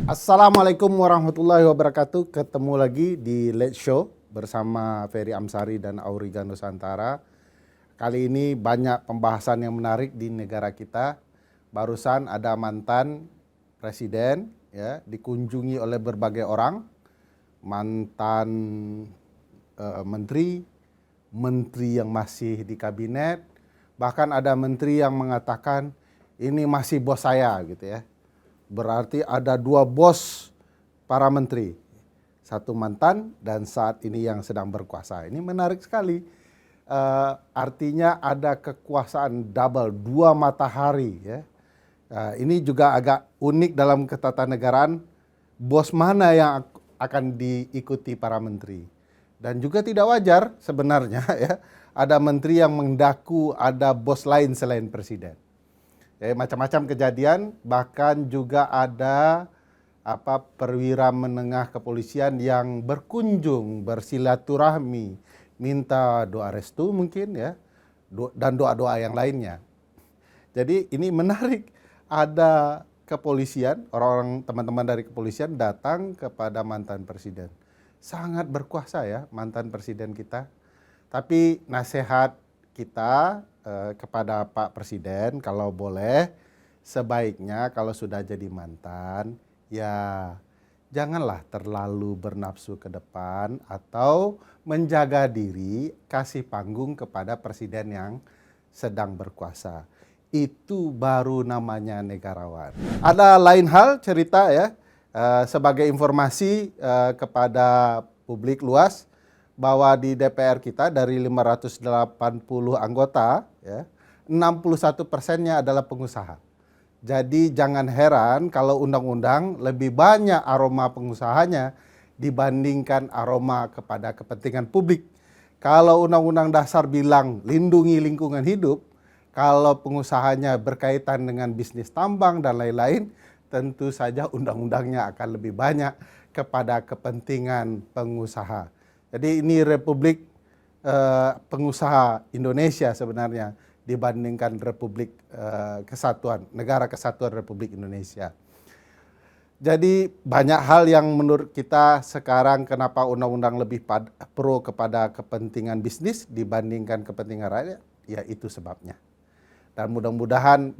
Assalamualaikum warahmatullahi wabarakatuh. Ketemu lagi di Late Show bersama Ferry Amsari dan Auriga Nusantara. Kali ini banyak pembahasan yang menarik di negara kita. Barusan ada mantan presiden ya dikunjungi oleh berbagai orang, mantan menteri, menteri yang masih di kabinet, bahkan ada menteri yang mengatakan ini masih bos saya gitu ya. Berarti ada dua bos para menteri, satu mantan dan saat ini yang sedang berkuasa. Ini menarik sekali. Artinya ada kekuasaan double, dua matahari ya. Ini juga agak unik dalam ketatanegaraan. Bos mana yang akan diikuti para menteri? Dan juga tidak wajar sebenarnya ya. Ada menteri yang mendaku ada bos lain selain presiden. Macam-macam kejadian, bahkan juga ada perwira menengah kepolisian yang berkunjung bersilaturahmi, minta doa restu mungkin ya, dan doa-doa yang lainnya. Jadi ini menarik, ada kepolisian, orang-orang teman-teman dari kepolisian datang kepada mantan presiden. Sangat berkuasa ya mantan presiden kita. Tapi nasihat kita kepada Pak Presiden, kalau boleh sebaiknya kalau sudah jadi mantan ya janganlah terlalu bernafsu ke depan atau menjaga diri, kasih panggung kepada presiden yang sedang berkuasa. Itu baru namanya negarawan. Ada lain hal cerita ya, sebagai informasi kepada publik luas, bahwa di DPR kita dari 580 anggota, ya, 61%-nya adalah pengusaha. Jadi jangan heran kalau undang-undang lebih banyak aroma pengusahanya dibandingkan aroma kepada kepentingan publik. Kalau undang-undang dasar bilang lindungi lingkungan hidup, kalau pengusahanya berkaitan dengan bisnis tambang dan lain-lain, tentu saja undang-undangnya akan lebih banyak kepada kepentingan pengusaha. Jadi ini Republik Pengusaha Indonesia sebenarnya dibandingkan Republik Kesatuan, Negara Kesatuan Republik Indonesia. Jadi banyak hal yang menurut kita sekarang kenapa undang-undang lebih pro kepada kepentingan bisnis dibandingkan kepentingan rakyat, ya itu sebabnya. Dan mudah-mudahan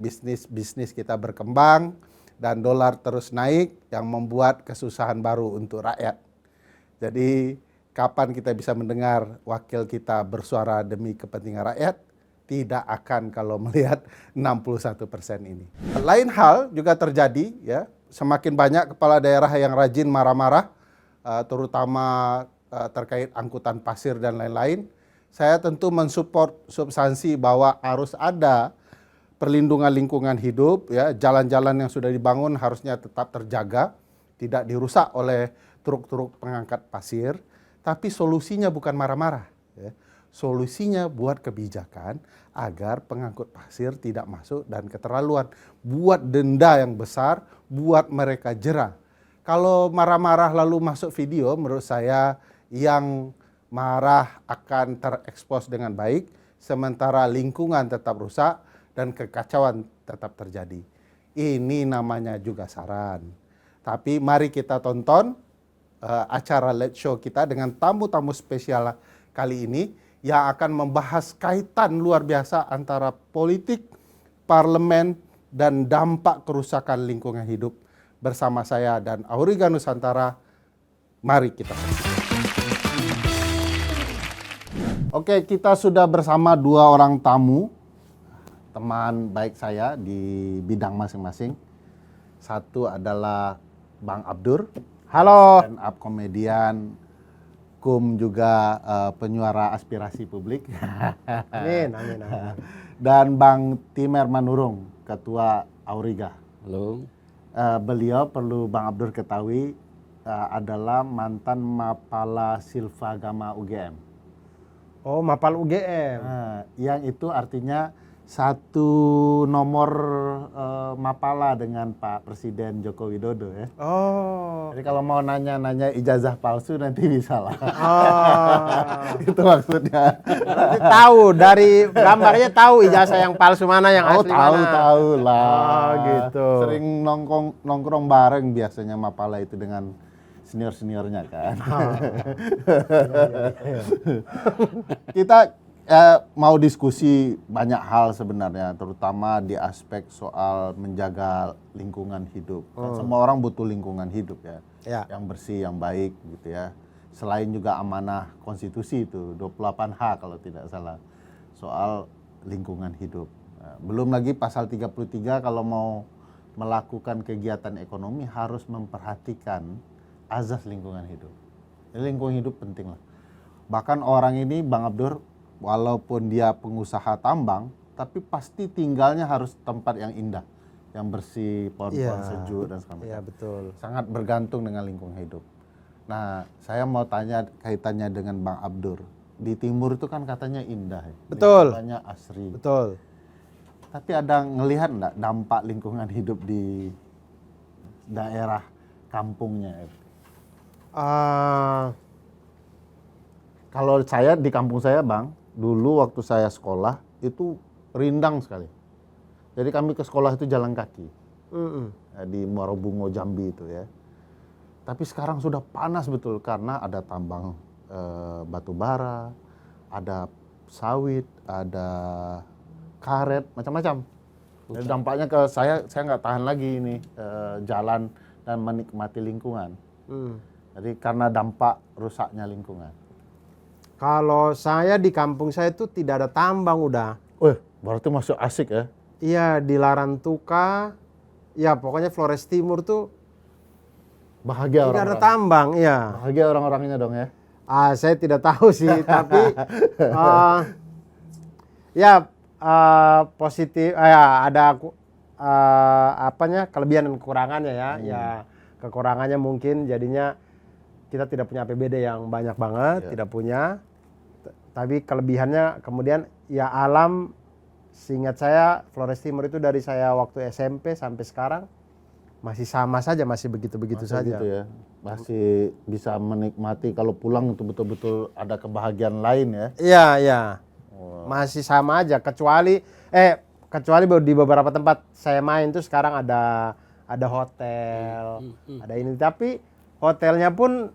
bisnis kita berkembang dan dolar terus naik yang membuat kesusahan baru untuk rakyat. Jadi kapan kita bisa mendengar wakil kita bersuara demi kepentingan rakyat? Tidak akan kalau melihat 61% ini. Lain hal juga terjadi ya, semakin banyak kepala daerah yang rajin marah-marah, terutama terkait angkutan pasir dan lain-lain. Saya tentu mensupport substansi bahwa harus ada perlindungan lingkungan hidup ya, jalan-jalan yang sudah dibangun harusnya tetap terjaga, tidak dirusak oleh truk-truk pengangkat pasir. Tapi solusinya bukan marah-marah. Ya. Solusinya buat kebijakan agar pengangkut pasir tidak masuk dan keterlaluan. Buat denda yang besar, buat mereka jera. Kalau marah-marah lalu masuk video, menurut saya yang marah akan terekspos dengan baik, sementara lingkungan tetap rusak dan kekacauan tetap terjadi. Ini namanya juga saran. Tapi mari kita tonton acara Late Show kita dengan tamu-tamu spesial kali ini yang akan membahas kaitan luar biasa antara politik, parlemen, dan dampak kerusakan lingkungan hidup bersama saya dan Auriga Nusantara. Mari kita saksikan. Oke, kita sudah bersama dua orang tamu, teman baik saya di bidang masing-masing. Satu adalah Bang Abdur. Halo. Stand up komedian, juga penyuara aspirasi publik. Amin. Dan Bang Timer Manurung, Ketua Auriga. Halo. Beliau perlu Bang Abdur ketahui adalah mantan Mapala Silvagama UGM. Oh, Mapal UGM. Yang itu artinya satu nomor mapala dengan Pak Presiden Joko Widodo ya. Oh. Jadi kalau mau nanya-nanya ijazah palsu nanti bisa lah. Oh. Itu maksudnya. Berarti tahu dari gambarnya tahu ijazah yang palsu mana yang asli mana. Tahu lah. Oh, gitu. Sering nongkrong bareng biasanya mapala itu dengan senior-seniornya kan. Kita mau diskusi banyak hal sebenarnya, terutama di aspek soal menjaga lingkungan hidup. Kan semua orang butuh lingkungan hidup ya, yang bersih, yang baik gitu ya. Selain juga amanah konstitusi itu 28H kalau tidak salah soal lingkungan hidup. Belum lagi pasal 33 kalau mau melakukan kegiatan ekonomi harus memperhatikan azas lingkungan hidup. Jadi lingkungan hidup penting lah. Bahkan orang ini Bang Abdur, walaupun dia pengusaha tambang, tapi pasti tinggalnya harus tempat yang indah, yang bersih, pohon-pohon sejuk dan segala macam. Iya, betul. Sangat bergantung dengan lingkungan hidup. Nah, saya mau tanya kaitannya dengan Bang Abdur. Di timur itu kan katanya indah ya. Betul. Lingkungannya asri. Betul. Tapi ada ngelihat enggak dampak lingkungan hidup di daerah kampungnya? Kalau saya di kampung saya Bang, dulu waktu saya sekolah itu rindang sekali. Jadi kami ke sekolah itu jalan kaki. Di Muarobungo, Jambi itu ya. Tapi sekarang sudah panas betul karena ada tambang batu bara, ada sawit, ada karet, macam-macam. Jadi dampaknya ke saya nggak tahan lagi ini jalan dan menikmati lingkungan. Jadi karena dampak rusaknya lingkungan. Kalau saya di kampung saya itu tidak ada tambang udah. Berarti masuk asik ya? Iya, di Larantuka, ya pokoknya Flores Timur tuh bahagia tidak orang-orang. ada tambang, ya. Bahagia orang-orangnya dong ya? Saya tidak tahu sih, tapi positif, ada kelebihan dan kekurangannya ya. Ya kekurangannya mungkin jadinya kita tidak punya APBD yang banyak banget, tidak punya. Tapi kelebihannya kemudian ya alam, seingat saya Flores Timur itu dari saya waktu SMP sampai sekarang masih sama saja, masih begitu-begitu saja. Gitu ya. Masih bisa menikmati kalau pulang itu betul-betul ada kebahagiaan lain ya. Iya, iya. Masih sama aja kecuali di beberapa tempat saya main tuh sekarang ada hotel, ada ini, tapi hotelnya pun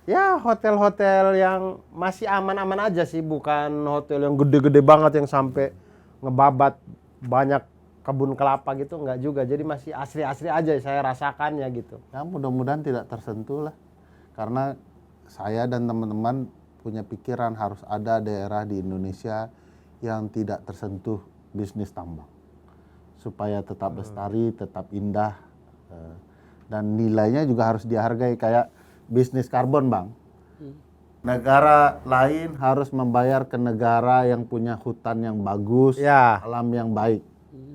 ya hotel-hotel yang masih aman-aman aja sih, bukan hotel yang gede-gede banget yang sampai ngebabat banyak kebun kelapa gitu, enggak juga. Jadi masih asri-asri aja saya rasakannya gitu. Ya mudah-mudahan tidak tersentuh lah. Karena saya dan teman-teman punya pikiran harus ada daerah di Indonesia yang tidak tersentuh bisnis tambang. Supaya tetap lestari, tetap indah, dan nilainya juga harus dihargai kayak bisnis karbon Bang. Negara lain harus membayar ke negara yang punya hutan yang bagus, alam yang baik.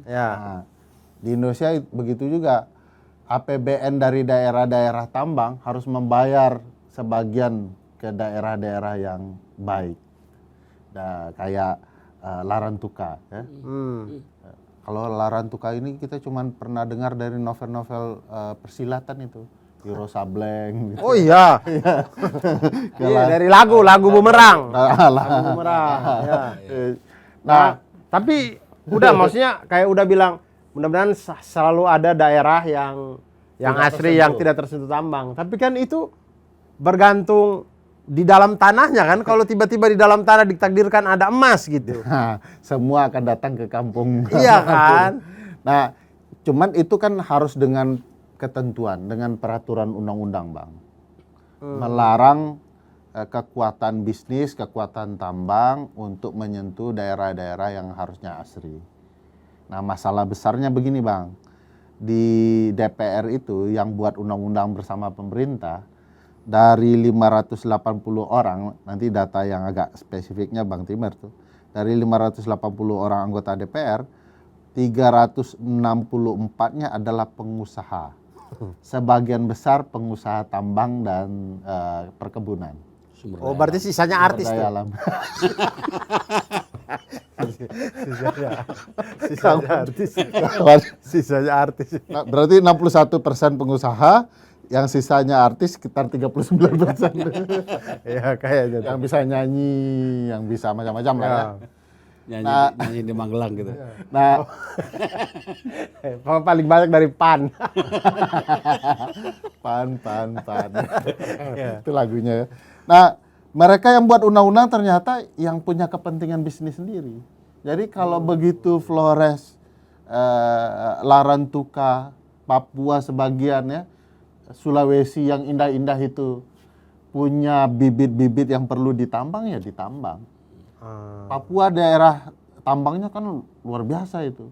Nah, di Indonesia begitu juga. APBN dari daerah-daerah tambang harus membayar sebagian ke daerah-daerah yang baik. Nah, kayak Larantuka. Ya. Kalau Larantuka ini kita cuma pernah dengar dari novel-novel persilatan itu. Wiro Sableng. Gitu. Oh iya. Iya, dari lagu Bumerang. Lagu Bumerang. Ya. Nah, tapi udah maksudnya kayak udah bilang mudah-mudahan selalu ada daerah yang asri yang tidak tersentuh tambang. Tapi kan itu bergantung di dalam tanahnya kan. Kalau tiba-tiba di dalam tanah ditakdirkan ada emas gitu. Nah, semua akan datang ke kampung. Iya kan? Nah, cuman itu kan harus dengan ketentuan, dengan peraturan undang-undang Bang. Melarang kekuatan bisnis, kekuatan tambang untuk menyentuh daerah-daerah yang harusnya asri. Nah, masalah besarnya begini Bang. Di DPR itu yang buat undang-undang bersama pemerintah, dari 580 orang, nanti data yang agak spesifiknya Bang Timer tuh, dari 580 orang anggota DPR, 364-nya adalah pengusaha. Sebagian besar pengusaha tambang dan perkebunan. Oh, berarti sisanya artis Sumber tuh. daya alam. Sisanya artis. Sisanya artis. Nah, berarti 61% pengusaha, yang sisanya artis sekitar 39%. Ya kayaknya. Yang bisa nyanyi, yang bisa macam-macam lah ya. Nyanyi di Magelang gitu. Nah, Paling banyak dari PAN. pan. Itu lagunya ya. Nah, mereka yang buat undang-undang ternyata yang punya kepentingan bisnis sendiri. Jadi kalau begitu Flores, Larantuka, Papua sebagian ya, Sulawesi yang indah-indah itu punya bibit-bibit yang perlu ditambang ya ditambang. Papua daerah tambangnya kan luar biasa itu.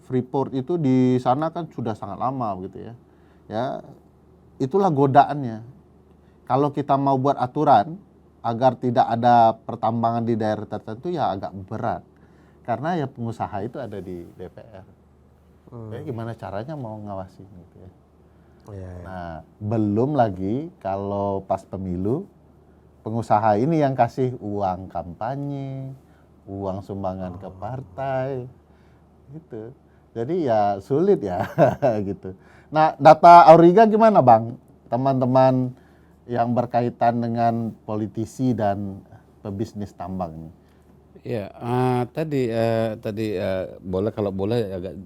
Freeport itu di sana kan sudah sangat lama gitu ya. Ya, itulah godaannya. Kalau kita mau buat aturan agar tidak ada pertambangan di daerah tertentu ya agak berat. Karena ya pengusaha itu ada di DPR. Jadi gimana caranya mau ngawasin gitu ya. Nah, belum lagi kalau pas pemilu pengusaha ini yang kasih uang kampanye, uang sumbangan ke partai gitu. Jadi ya sulit ya gitu. Nah, data Auriga gimana, Bang? Teman-teman yang berkaitan dengan politisi dan pebisnis tambang ini. Ya, tadi boleh kalau boleh agak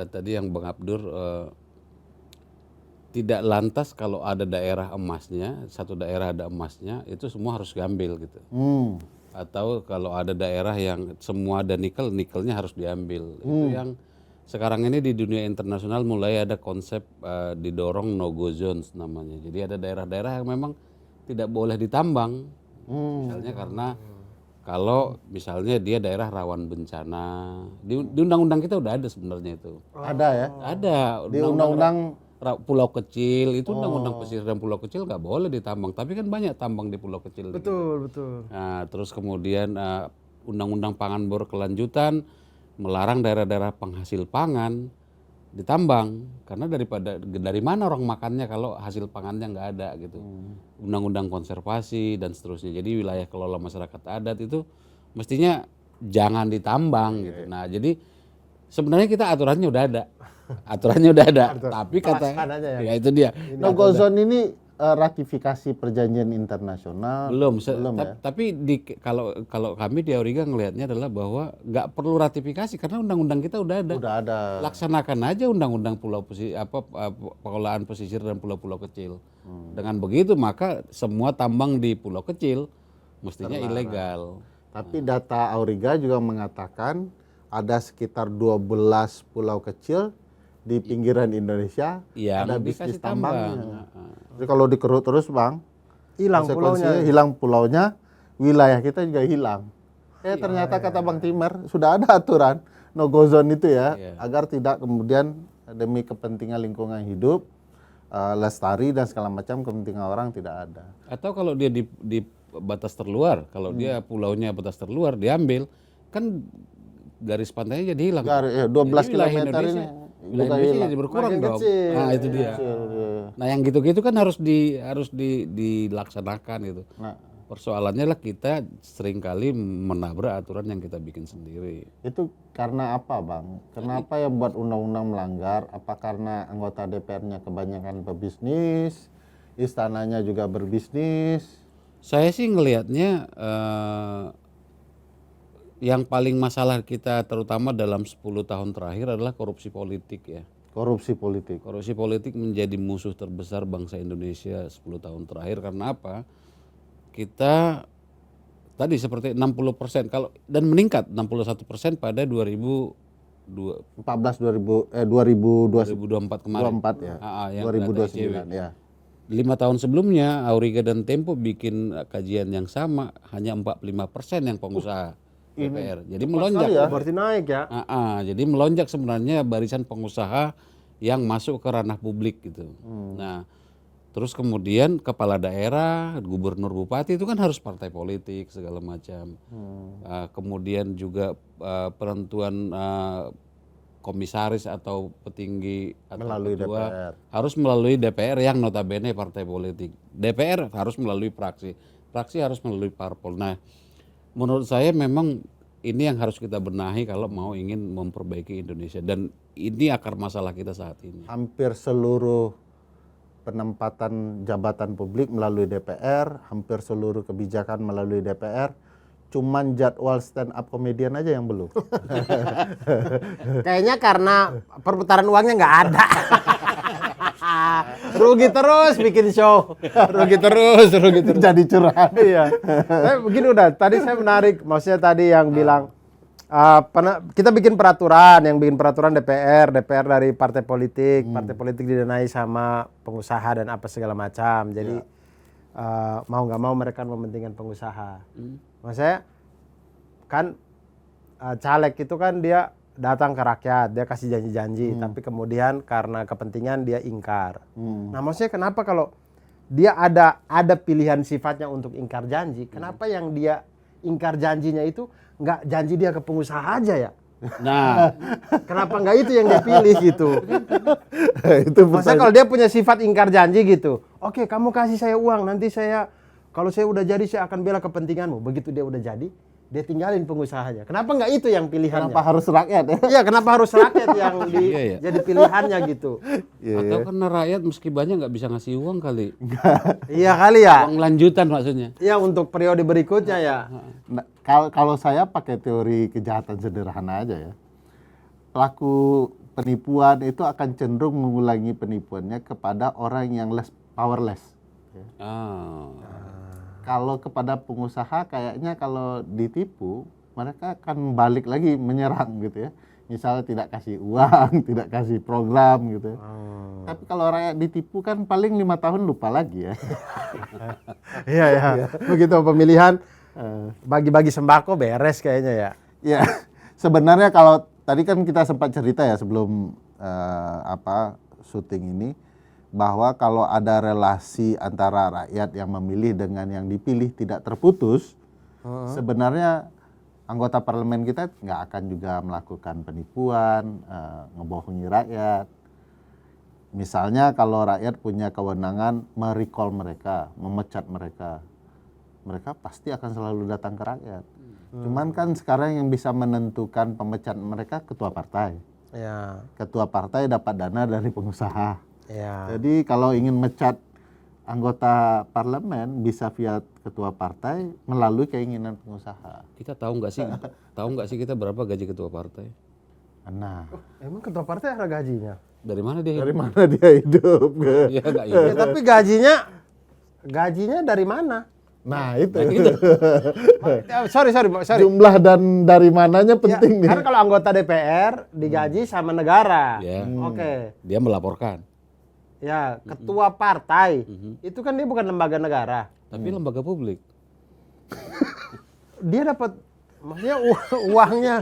tadi yang Bang Abdur tidak lantas kalau ada daerah emasnya, satu daerah ada emasnya, itu semua harus diambil gitu. Atau kalau ada daerah yang semua ada nikel, nikelnya harus diambil. Itu yang sekarang ini di dunia internasional mulai ada konsep didorong no go zones namanya. Jadi ada daerah-daerah yang memang tidak boleh ditambang. Misalnya karena kalau misalnya dia daerah rawan bencana, di undang-undang kita udah ada sebenarnya itu. Ada ya? Ada Di undang-undang pulau kecil itu undang-undang pesisir dan pulau kecil nggak boleh ditambang. Tapi kan banyak tambang di pulau kecil. Betul. Nah, terus kemudian undang-undang pangan berkelanjutan melarang daerah-daerah penghasil pangan ditambang karena dari mana orang makannya kalau hasil pangannya nggak ada gitu. Undang-undang konservasi dan seterusnya. Jadi wilayah kelola masyarakat adat itu mestinya jangan ditambang gitu. Nah, jadi sebenarnya kita aturannya udah ada. Tapi kata ya itu dia. no go zone ini ratifikasi perjanjian internasional Belum ya? tapi kalau kami di Auriga ngelihatnya adalah bahwa nggak perlu ratifikasi karena undang-undang kita udah ada. Udah ada. Laksanakan aja undang-undang pengelolaan pesisir dan pulau-pulau kecil. Dengan begitu maka semua tambang di pulau kecil mestinya ilegal. Tapi data Auriga juga mengatakan ada sekitar 12 pulau kecil di pinggiran Indonesia Yang ada dikasih bisnis tambangnya. tambang. Jadi kalau dikeruk terus, Bang, Hilang konsekuensinya pulaunya. hilang pulaunya, wilayah kita juga hilang. Ternyata kata Bang Timer sudah ada aturan no go zone itu ya, agar tidak kemudian demi kepentingan lingkungan hidup, lestari dan segala macam kepentingan orang tidak ada. Atau kalau dia di batas terluar, kalau dia pulaunya batas terluar diambil, kan garis pantainya jadi hilang. 12 Jadi wilayah kilometer Indonesia, ini wilayah Indonesia jadi berkurang Makin dong. kecil. Nah itu dia. Nah yang gitu-gitu kan harus dilaksanakan gitu. Nah, Persoalannya lah kita seringkali menabrak aturan yang kita bikin sendiri. itu karena apa, Bang? Kenapa yang buat undang-undang melanggar? Apa karena anggota DPR-nya kebanyakan pebisnis, istananya juga berbisnis? Saya sih ngelihatnya yang paling masalah kita terutama dalam 10 tahun terakhir adalah korupsi politik ya. Korupsi politik. Korupsi politik menjadi musuh terbesar bangsa Indonesia 10 tahun terakhir karena apa? Kita tadi seperti 60% kalau dan meningkat 61% pada 2024 kemarin. 2024 ya. Yang 2029 ya. 5 tahun sebelumnya Auriga dan Tempo bikin kajian yang sama hanya 45% yang pengusaha DPR. Jadi melonjak. Berarti naik ya. Jadi melonjak sebenarnya barisan pengusaha yang masuk ke ranah publik gitu. Nah, terus kemudian kepala daerah, gubernur, bupati itu kan harus partai politik segala macam. Kemudian juga penentuan komisaris atau petinggi atau Melalui ketua DPR. harus melalui DPR yang notabene partai politik. DPR harus melalui fraksi, fraksi harus melalui parpol. Nah, menurut saya memang ini yang harus kita benahi kalau mau ingin memperbaiki Indonesia, dan ini akar masalah kita saat ini. Hampir seluruh penempatan jabatan publik melalui DPR, hampir seluruh kebijakan melalui DPR, cuman jadwal stand up komedian aja yang belum. Kayaknya karena perputaran uangnya nggak ada. Rugi terus bikin show. Rugi terus. Jadi curhat. Iya. Begini udah, tadi saya menarik, maksudnya tadi yang bilang kita bikin peraturan, yang bikin peraturan DPR dari partai politik didanai sama pengusaha dan apa segala macam. Jadi mau nggak mau mereka mementingkan pengusaha. Maksudnya kan caleg itu kan dia datang ke rakyat, dia kasih janji-janji, tapi kemudian karena kepentingan dia ingkar. Nah, maksudnya kenapa kalau dia ada pilihan sifatnya untuk ingkar janji, kenapa yang dia ingkar janjinya itu nggak janji dia ke pengusaha aja ya? Nah, Kenapa nggak itu yang dia pilih gitu? Itu Maksudnya kalau dia punya sifat ingkar janji gitu, oke, kamu kasih saya uang, nanti kalau saya udah jadi saya akan bela kepentinganmu. Begitu dia udah jadi, dia tinggalin pengusahanya. Kenapa nggak itu yang pilihannya? Kenapa harus rakyat ya? Iya, kenapa harus rakyat yang Iya. jadi pilihannya gitu? atau karena rakyat meski banyak nggak bisa ngasih uang kali. Iya kali ya. Uang lanjutan maksudnya. Iya, untuk periode berikutnya ya. Nah, kalau saya pakai teori kejahatan sederhana aja ya. Pelaku penipuan itu akan cenderung mengulangi penipuannya kepada orang yang powerless. Ah. Kalau kepada pengusaha kayaknya kalau ditipu mereka akan balik lagi menyerang gitu ya. Misalnya tidak kasih uang, tidak kasih program gitu ya. Tapi kalau rakyat ditipu kan paling 5 tahun lupa lagi ya. Iya ya. Begitu pemilihan bagi-bagi sembako beres kayaknya ya. Ya, sebenarnya kalau tadi kan kita sempat cerita ya sebelum syuting ini bahwa kalau ada relasi antara rakyat yang memilih dengan yang dipilih tidak terputus, sebenarnya anggota parlemen kita nggak akan juga melakukan penipuan, ngebohongi rakyat. Misalnya kalau rakyat punya kewenangan merecall mereka, memecat mereka, mereka pasti akan selalu datang ke rakyat. Cuman kan sekarang yang bisa menentukan pemecat mereka ketua partai. Ya. Ketua partai dapat dana dari pengusaha. Ya. Jadi kalau ingin mecat anggota parlemen bisa via ketua partai melalui keinginan pengusaha. Kita tahu nggak sih kita berapa gaji ketua partai? Nah, Emang ketua partai ada gajinya? Dari mana dia? dari mana dia hidup? Dia nggak Ya, hidup. tapi gajinya dari mana? Nah itu. Sorry. Jumlah dan dari mananya penting nih. Karena kalau anggota DPR digaji sama negara. Ya. Oke. Dia melaporkan. Ya, ketua partai. Itu kan dia bukan lembaga negara. Tapi lembaga publik. Dia dapat maksudnya uangnya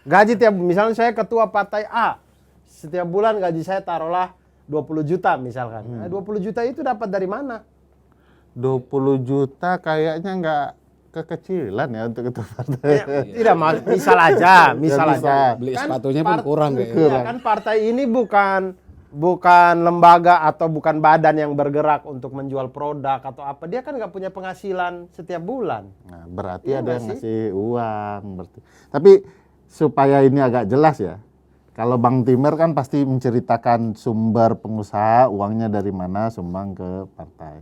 gaji misalnya saya ketua partai A. Setiap bulan gaji saya taruhlah 20 juta misalkan. Nah, 20 juta itu dapat dari mana? 20 juta kayaknya nggak kekecilan ya untuk ketua partai. Tidak, misal aja. Beli Kan sepatunya pun kurang kayaknya. Iya, kan partai ini bukan lembaga atau bukan badan yang bergerak untuk menjual produk atau apa. Dia kan nggak punya penghasilan setiap bulan. Nah, berarti Iya ada nggak yang sih? ngasih uang. Tapi supaya ini agak jelas ya. Kalau Bang Timer kan pasti menceritakan sumber pengusaha, uangnya dari mana, sumbang ke partai.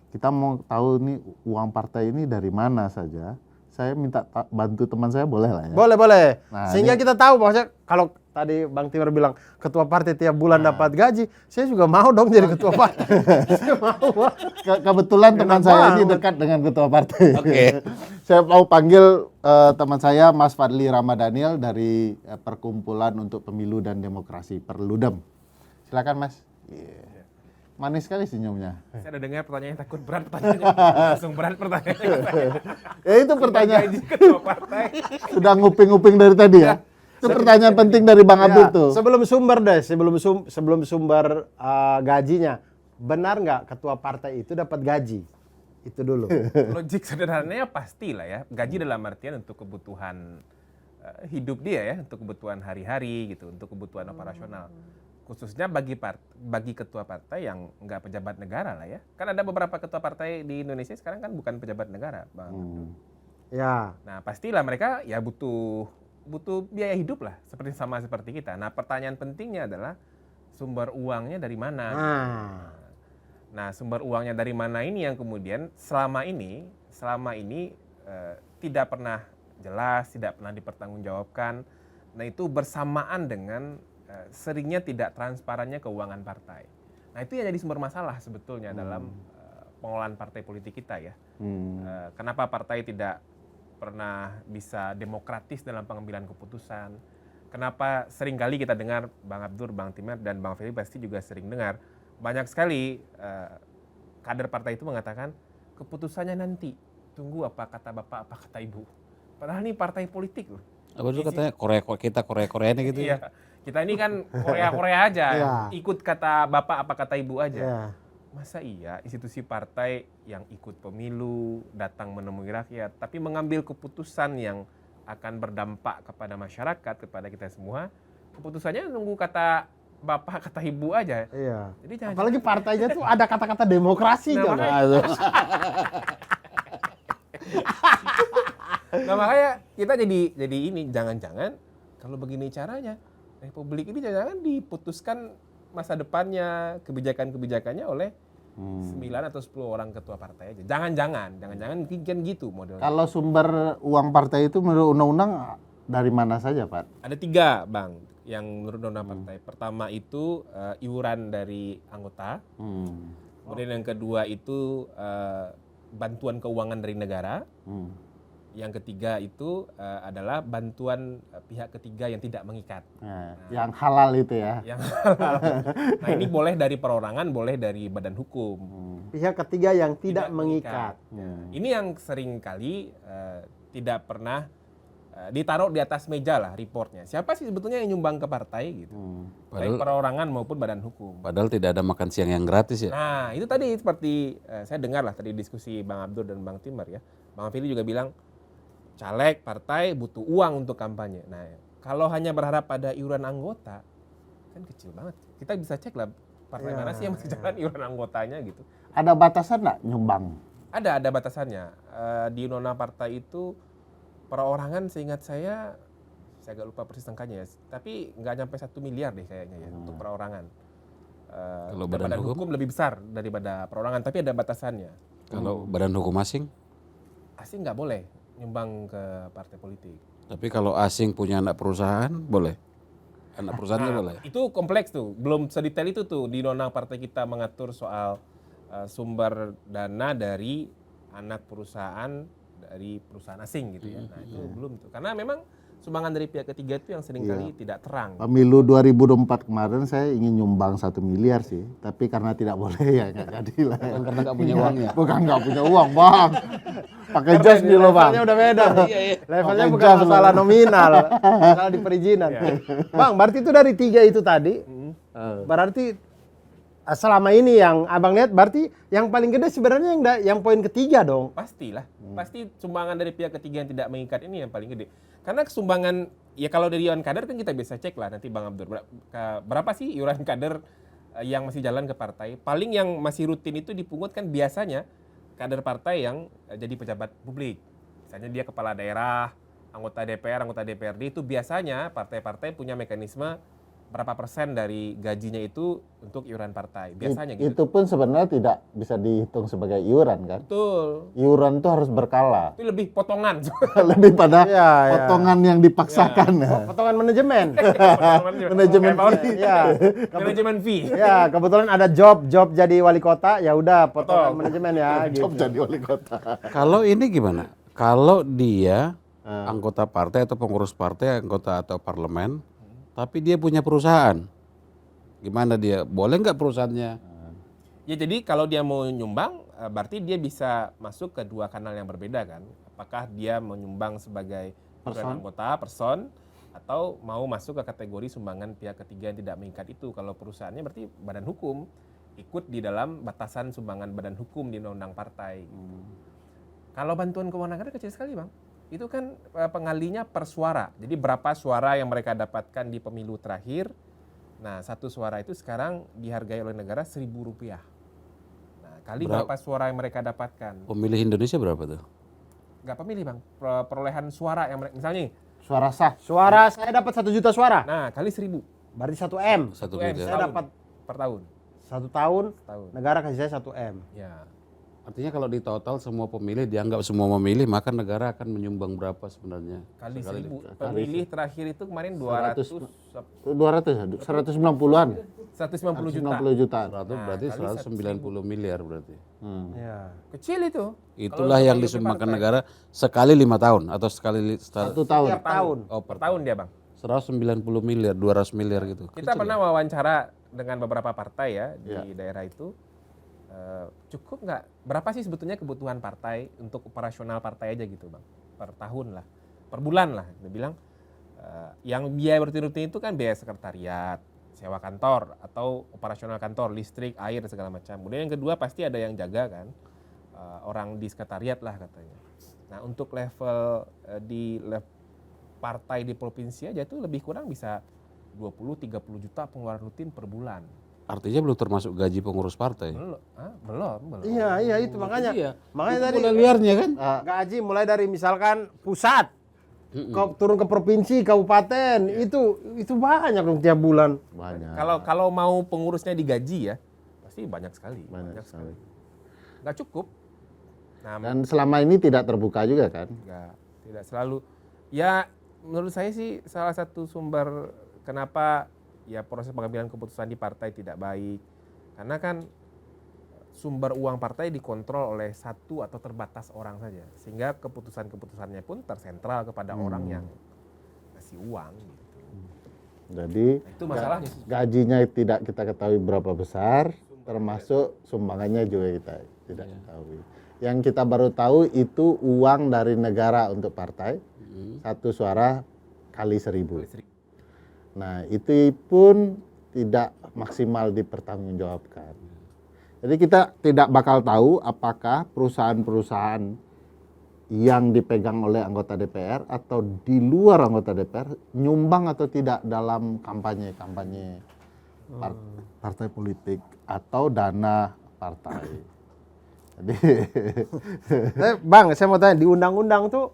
Kita mau tahu nih uang partai ini dari mana saja. Saya minta bantu teman saya boleh lah ya. Boleh. Nah, Sehingga kita tahu maksudnya kalau tadi Bang Timur bilang ketua partai tiap bulan dapat gaji, saya juga mau dong jadi ketua partai. Saya mau. Kebetulan teman saya ini banget. dekat dengan ketua partai. Oke. Saya mau panggil teman saya Mas Fadli Ramadhanil dari Perkumpulan untuk Pemilu dan Demokrasi Perludem. Silakan Mas. Iya. Manis sekali senyumnya. Saya udah dengar pertanyaannya takut berat pertanyaannya. Langsung berat pertanyaannya. Ya itu pertanyaan. Gaji ketua partai. Sudah nguping-nguping dari tadi ya. Itu pertanyaan penting dari Bang Abdul tuh. Sebelum sumber gajinya, benar nggak ketua partai itu dapat gaji? Itu dulu. Logik sederhananya pastilah ya. Gaji dalam artian untuk kebutuhan hidup dia ya, untuk kebutuhan hari-hari gitu, untuk kebutuhan operasional. Khususnya bagi ketua partai yang nggak pejabat negara lah ya. Kan ada beberapa ketua partai di Indonesia sekarang kan bukan pejabat negara, Bang. Ya. Nah, pastilah mereka ya butuh biaya hidup lah, seperti kita. Nah, pertanyaan pentingnya adalah sumber uangnya dari mana? Nah, sumber uangnya dari mana ini yang kemudian selama ini tidak pernah jelas, tidak pernah dipertanggungjawabkan. Nah, itu bersamaan dengan seringnya tidak transparannya keuangan partai. Nah, itu yang jadi sumber masalah sebetulnya dalam pengelolaan partai politik kita ya. Kenapa partai tidak pernah bisa demokratis dalam pengambilan keputusan? Kenapa seringkali kita dengar Bang Abdur, Bang Timar, dan Bang Ferry pasti juga sering dengar, banyak sekali kader partai itu mengatakan keputusannya nanti, tunggu apa kata Bapak, apa kata Ibu. Padahal ini partai politik loh. Apa itu katanya Korea-Koreanya gitu ya? Iya, kita ini kan Korea aja, Iya. ikut kata Bapak apa kata Ibu aja. Ya. Masa iya institusi partai yang ikut pemilu, datang menemui rakyat, tapi mengambil keputusan yang akan berdampak kepada masyarakat, kepada kita semua, keputusannya nunggu kata Bapak, kata Ibu aja. Iya. Jadi jangan Apalagi partainya tuh ada kata-kata demokrasi Nah, kan. Nah, makanya kita jadi ini, jangan-jangan kalau begini caranya, Republik ini jangan-jangan diputuskan masa depannya, kebijakan-kebijakannya oleh 9 atau 10 orang ketua partai aja. Jangan-jangan kan gitu modelnya. Kalau sumber uang partai itu menurut undang-undang dari mana saja, Pak? Ada 3, Bang, yang menurut undang partai. Pertama itu iuran dari anggota. Kemudian yang kedua itu bantuan keuangan dari negara. Yang ketiga itu adalah bantuan pihak ketiga yang tidak mengikat. Nah, yang halal itu ya. Yang nah, ini boleh dari perorangan, boleh dari badan hukum. Pihak ketiga yang tidak mengikat. Ini yang sering kali tidak pernah ditaruh di atas meja lah reportnya. Siapa sih sebetulnya yang nyumbang ke partai gitu? Baik perorangan maupun badan hukum. Padahal tidak ada makan siang yang gratis ya. Nah, itu tadi seperti saya dengar lah tadi diskusi Bang Abdur dan Bang Timar ya. Bang Fili juga bilang caleg partai butuh uang untuk kampanye. Nah, kalau hanya berharap pada iuran anggota kan kecil banget. Kita bisa cek lah partai mana sih yang masih jalan iuran anggotanya gitu. Ada batasan nggak nyumbang? Ada batasannya. Di undang-undang partai itu perorangan seingat saya agak lupa persis angkanya ya, tapi nggak nyampe 1 miliar deh kayaknya ya untuk perorangan. Kalau Dan badan hukum? lebih besar daripada perorangan, tapi ada batasannya. Kalau badan hukum asing? Asing nggak boleh nyumbang ke partai politik. Tapi kalau asing punya anak perusahaan boleh? Anak perusahaannya boleh? Itu kompleks tuh, belum sedetail itu tuh di undang partai kita mengatur soal sumber dana dari anak perusahaan dari perusahaan asing gitu ya. Nah itu belum tuh, karena memang sumbangan dari pihak ketiga itu yang seringkali tidak terang. Pemilu 2024 kemarin saya ingin nyumbang 1 miliar sih, tapi karena tidak boleh ya nggak jadi lah. Bukan karena nggak punya uangnya. Bukan nggak punya uang, Bang. Pakai jas nih lo, Bang. Levelnya udah beda. Levelnya Pakai bukan jas masalah loh. nominal, masalah di perizinan. Bang, berarti itu dari 3 itu tadi. Berarti selama ini yang Abang lihat berarti yang paling gede sebenarnya yang poin ketiga dong. Pastilah, pasti sumbangan dari pihak ketiga yang tidak mengikat ini yang paling gede. Karena sumbangan, ya kalau dari iuran kader kan kita bisa cek lah nanti Bang Abdur. Berapa sih iuran kader yang masih jalan ke partai? Paling yang masih rutin itu dipungut kan biasanya kader partai yang jadi pejabat publik. Misalnya dia kepala daerah, anggota DPR, anggota DPRD, itu biasanya partai-partai punya mekanisme berapa persen dari gajinya itu untuk iuran partai. Biasanya gitu. Itu pun sebenarnya tidak bisa dihitung sebagai iuran kan? Betul. Iuran itu harus berkala. Itu lebih potongan. Lebih pada Iya, iya. potongan yang dipaksakan ya. Potongan manajemen. Manajemen Iya. Manajemen fee. Ya, kebetulan ada job jadi wali kota, ya udah potongan manajemen ya gitu. Job jadi wali kota. Kalau ini gimana? Kalau dia anggota partai atau pengurus partai, anggota atau parlemen, tapi dia punya perusahaan, gimana dia? Boleh nggak perusahaannya? Ya jadi kalau dia mau nyumbang, berarti dia bisa masuk ke 2 kanal yang berbeda kan. Apakah dia menyumbang sebagai anggota, person, atau mau masuk ke kategori sumbangan pihak ketiga yang tidak mengikat itu. Kalau perusahaannya berarti badan hukum, ikut di dalam batasan sumbangan badan hukum di undang-undang partai. Kalau bantuan keuangan negara kecil sekali Bang. itu kan pengalinya per suara. Jadi berapa suara yang mereka dapatkan di pemilu terakhir. Nah, satu suara itu sekarang dihargai oleh negara Rp1.000. Nah, kali berapa suara yang mereka dapatkan. Pemilih Indonesia berapa tuh? Nggak pemilih Bang, perolehan suara yang mereka, misalnya nih, Suara sah. Suara saya dapat 1 juta suara. nah kali 1.000. Berarti 1 M. 1 M, miliar. Saya dapat per tahun. 1 tahun, Tahun. negara kasih saya 1 M. Ya. Artinya kalau di total semua pemilih dianggap semua memilih, maka negara akan menyumbang berapa sebenarnya? Kali Sekali 1.000. Pemilih terakhir itu kemarin 200, 200, 190-an. 190 juta. 190 juta. 100 berarti 190 miliar berarti. Ya. Kecil itu. Itulah yang disumbangkan negara sekali 5 tahun atau sekali 1 tahun. Tiap tahun. oh Per tahun dia Bang. 190 miliar, 200 miliar gitu. Kita pernah wawancara dengan beberapa partai ya di daerah itu. Cukup nggak? Berapa sih sebetulnya kebutuhan partai untuk operasional partai aja gitu Bang? Per tahun lah, per bulan lah. Dia bilang yang biaya rutin-rutin itu kan biaya sekretariat, sewa kantor atau operasional kantor, listrik, air segala macam. Kemudian yang kedua pasti ada yang jaga kan, orang di sekretariat lah katanya. Nah untuk level partai di provinsi aja itu lebih kurang bisa 20-30 juta pengeluaran rutin per bulan. Artinya belum termasuk gaji pengurus partai. Belum. Iya itu makanya. Iya. Makanya Itu tadi bola liarnya kan? gaji mulai dari misalkan pusat turun ke provinsi, kabupaten, itu banyak dong tiap bulan. Banyak. Kalau mau pengurusnya digaji ya, pasti banyak sekali. Banyak sekali. Nggak cukup. Nah, Dan selama ini tidak terbuka juga kan? tidak selalu. Ya, menurut saya sih salah satu sumber kenapa ya proses pengambilan keputusan di partai tidak baik. Karena kan sumber uang partai dikontrol oleh satu atau terbatas orang saja. Sehingga keputusan-keputusannya pun tersentral kepada orang yang ngasih uang gitu. Jadi Nah, itu masalahnya. gajinya tidak kita ketahui berapa besar, termasuk sumbangannya juga kita tidak ketahui. Yang kita baru tahu itu uang dari negara untuk partai, 1 suara kali 1.000. Nah itu pun tidak maksimal dipertanggungjawabkan. Jadi kita tidak bakal tahu apakah perusahaan-perusahaan yang dipegang oleh anggota DPR atau di luar anggota DPR nyumbang atau tidak dalam kampanye partai politik atau dana partai. Jadi Bang, saya mau tanya, di undang-undang tuh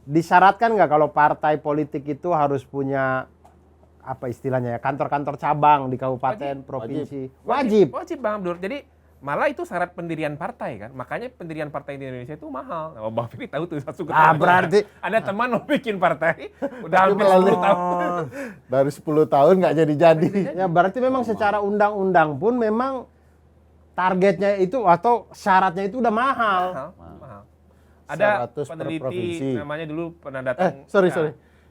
disyaratkan nggak kalau partai politik itu harus punya apa istilahnya ya, kantor-kantor cabang di kabupaten, provinsi? Wajib. Wajib Bang Abdur. Jadi malah itu syarat pendirian partai kan. Makanya pendirian partai di Indonesia itu mahal. Nah, Bang Fikri tahu tuh satu Berarti ada teman mau bikin partai udah hampir 10 tahun. dari 10 tahun nggak jadi-jadi. ya berarti memang secara undang-undang pun memang targetnya itu atau syaratnya itu udah mahal. Mahal. Ada 100 per peneliti provinsi. namanya dulu pernah datang.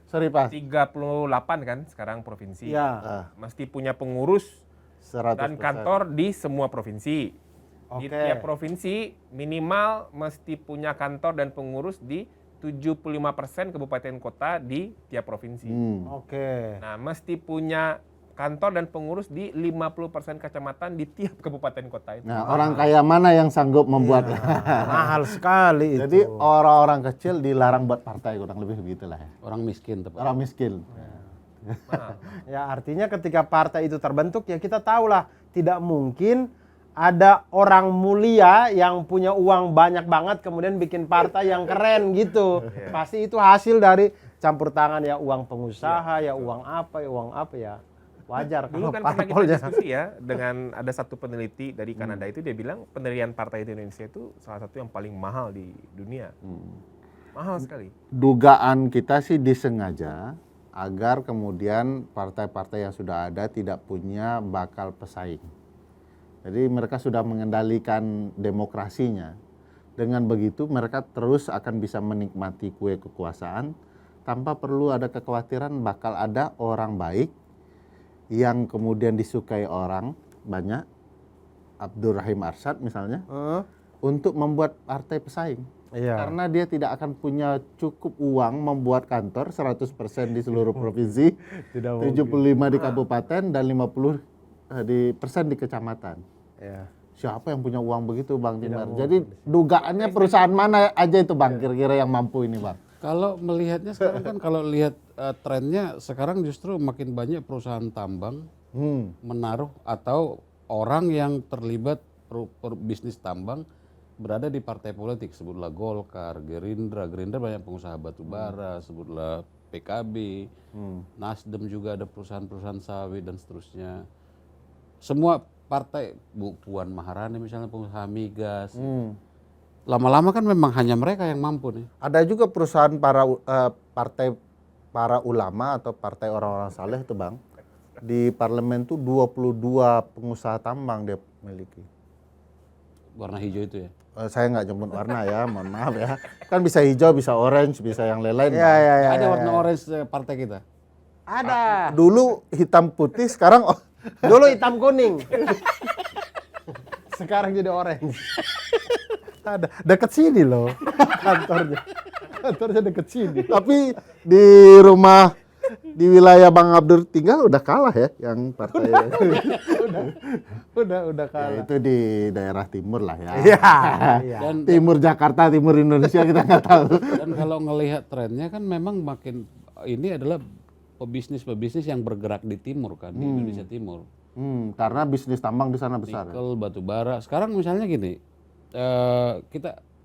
Sorry Pak. 38 kan sekarang provinsi. Ya. Mesti punya pengurus 100%. dan kantor di semua provinsi. Di Oke. tiap provinsi minimal mesti punya kantor dan pengurus di 75% kabupaten kota di tiap provinsi. Oke. Nah, mesti punya kantor dan pengurus di 50% kecamatan di tiap kabupaten kota itu. Nah, orang kaya mana yang sanggup membuat? Mahal sekali itu. Jadi orang-orang kecil dilarang buat partai, kurang lebih begitulah ya. Orang miskin tepat. Orang miskin. Ya artinya ketika partai itu terbentuk ya kita tahulah tidak mungkin ada orang mulia yang punya uang banyak banget kemudian bikin partai yang keren gitu. Pasti itu hasil dari campur tangan ya uang pengusaha, ya uang apa ya. Wajar Dulu kalau kan pernah kita parpolnya. diskusi ya dengan ada satu peneliti dari Kanada itu dia bilang pendirian partai di Indonesia itu salah satu yang paling mahal di dunia. Mahal sekali. Dugaan kita sih disengaja agar kemudian partai-partai yang sudah ada tidak punya bakal pesaing. Jadi mereka sudah mengendalikan demokrasinya. Dengan begitu mereka terus akan bisa menikmati kue kekuasaan tanpa perlu ada kekhawatiran bakal ada orang baik yang kemudian disukai orang banyak, Abdur Rahim Arsyad misalnya, untuk membuat partai pesaing. Iya. Karena dia tidak akan punya cukup uang membuat kantor 100% di seluruh provinsi, 75 di kabupaten dan 50% di kecamatan. Ya. Siapa yang punya uang begitu Bang Timar? Jadi dugaannya perusahaan mana aja itu Bang kira-kira yang mampu ini Bang? Kalau melihatnya sekarang kan kalau lihat trennya sekarang justru makin banyak perusahaan tambang menaruh atau orang yang terlibat bisnis tambang berada di partai politik, sebutlah Golkar, Gerindra banyak pengusaha batu bara, sebutlah PKB, Nasdem juga ada perusahaan-perusahaan sawit dan seterusnya. Semua partai, Bu Puan Maharani misalnya pengusaha migas. Lama-lama kan memang hanya mereka yang mampu nih. Ada juga perusahaan partai para ulama atau partai orang-orang saleh itu Bang. Di parlemen tuh 22 pengusaha tambang dia miliki. Warna hijau itu ya. Saya nggak nyebut warna ya, mohon maaf ya. Kan bisa hijau, bisa orange, bisa yang lain-lain. Iya, iya, iya. Ada warna orange partai kita. Ada. Dulu hitam putih, sekarang Dulu hitam kuning. Sekarang jadi orange. ada deket sini loh kantornya. Kantornya deket sini. Tapi di rumah di wilayah Bang Abdur tinggal udah kalah ya yang partai. udah Ya, kalah. Itu di daerah timur lah ya. Iya. Dan Timur Jakarta, timur Indonesia kita nggak tahu. Dan kalau ngelihat trennya kan memang makin ini adalah pebisnis yang bergerak di timur kan, di Indonesia Timur. Karena bisnis tambang di sana besar. Nikel, batu bara. Sekarang misalnya gini,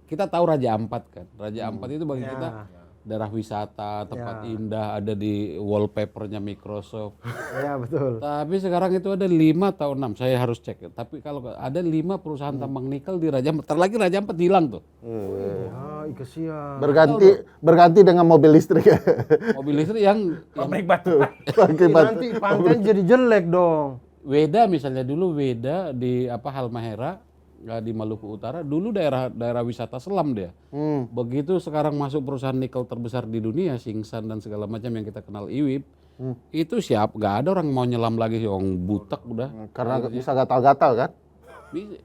kita tahu Raja Ampat kan. Raja Ampat itu bagi kita daerah wisata, tempat indah, ada di wallpapernya Microsoft. Iya, betul. Tapi sekarang itu ada 5 atau 6, saya harus cek. Tapi kalau ada 5 perusahaan tambang nikel di Raja Ampat, terlagi Raja Ampat hilang tuh. Ah, kasihan. Berganti dengan mobil listrik. Mobil listrik yang Pabrik batu. Nanti pantai jadi jelek dong. Weda misalnya dulu Weda di Halmahera di Maluku Utara dulu daerah wisata selam dia. Begitu sekarang masuk perusahaan nikel terbesar di dunia, Singsan dan segala macam yang kita kenal IWIP, itu siap, nggak ada orang mau nyelam lagi, orang butek udah. Karena bisa gatal-gatal kan?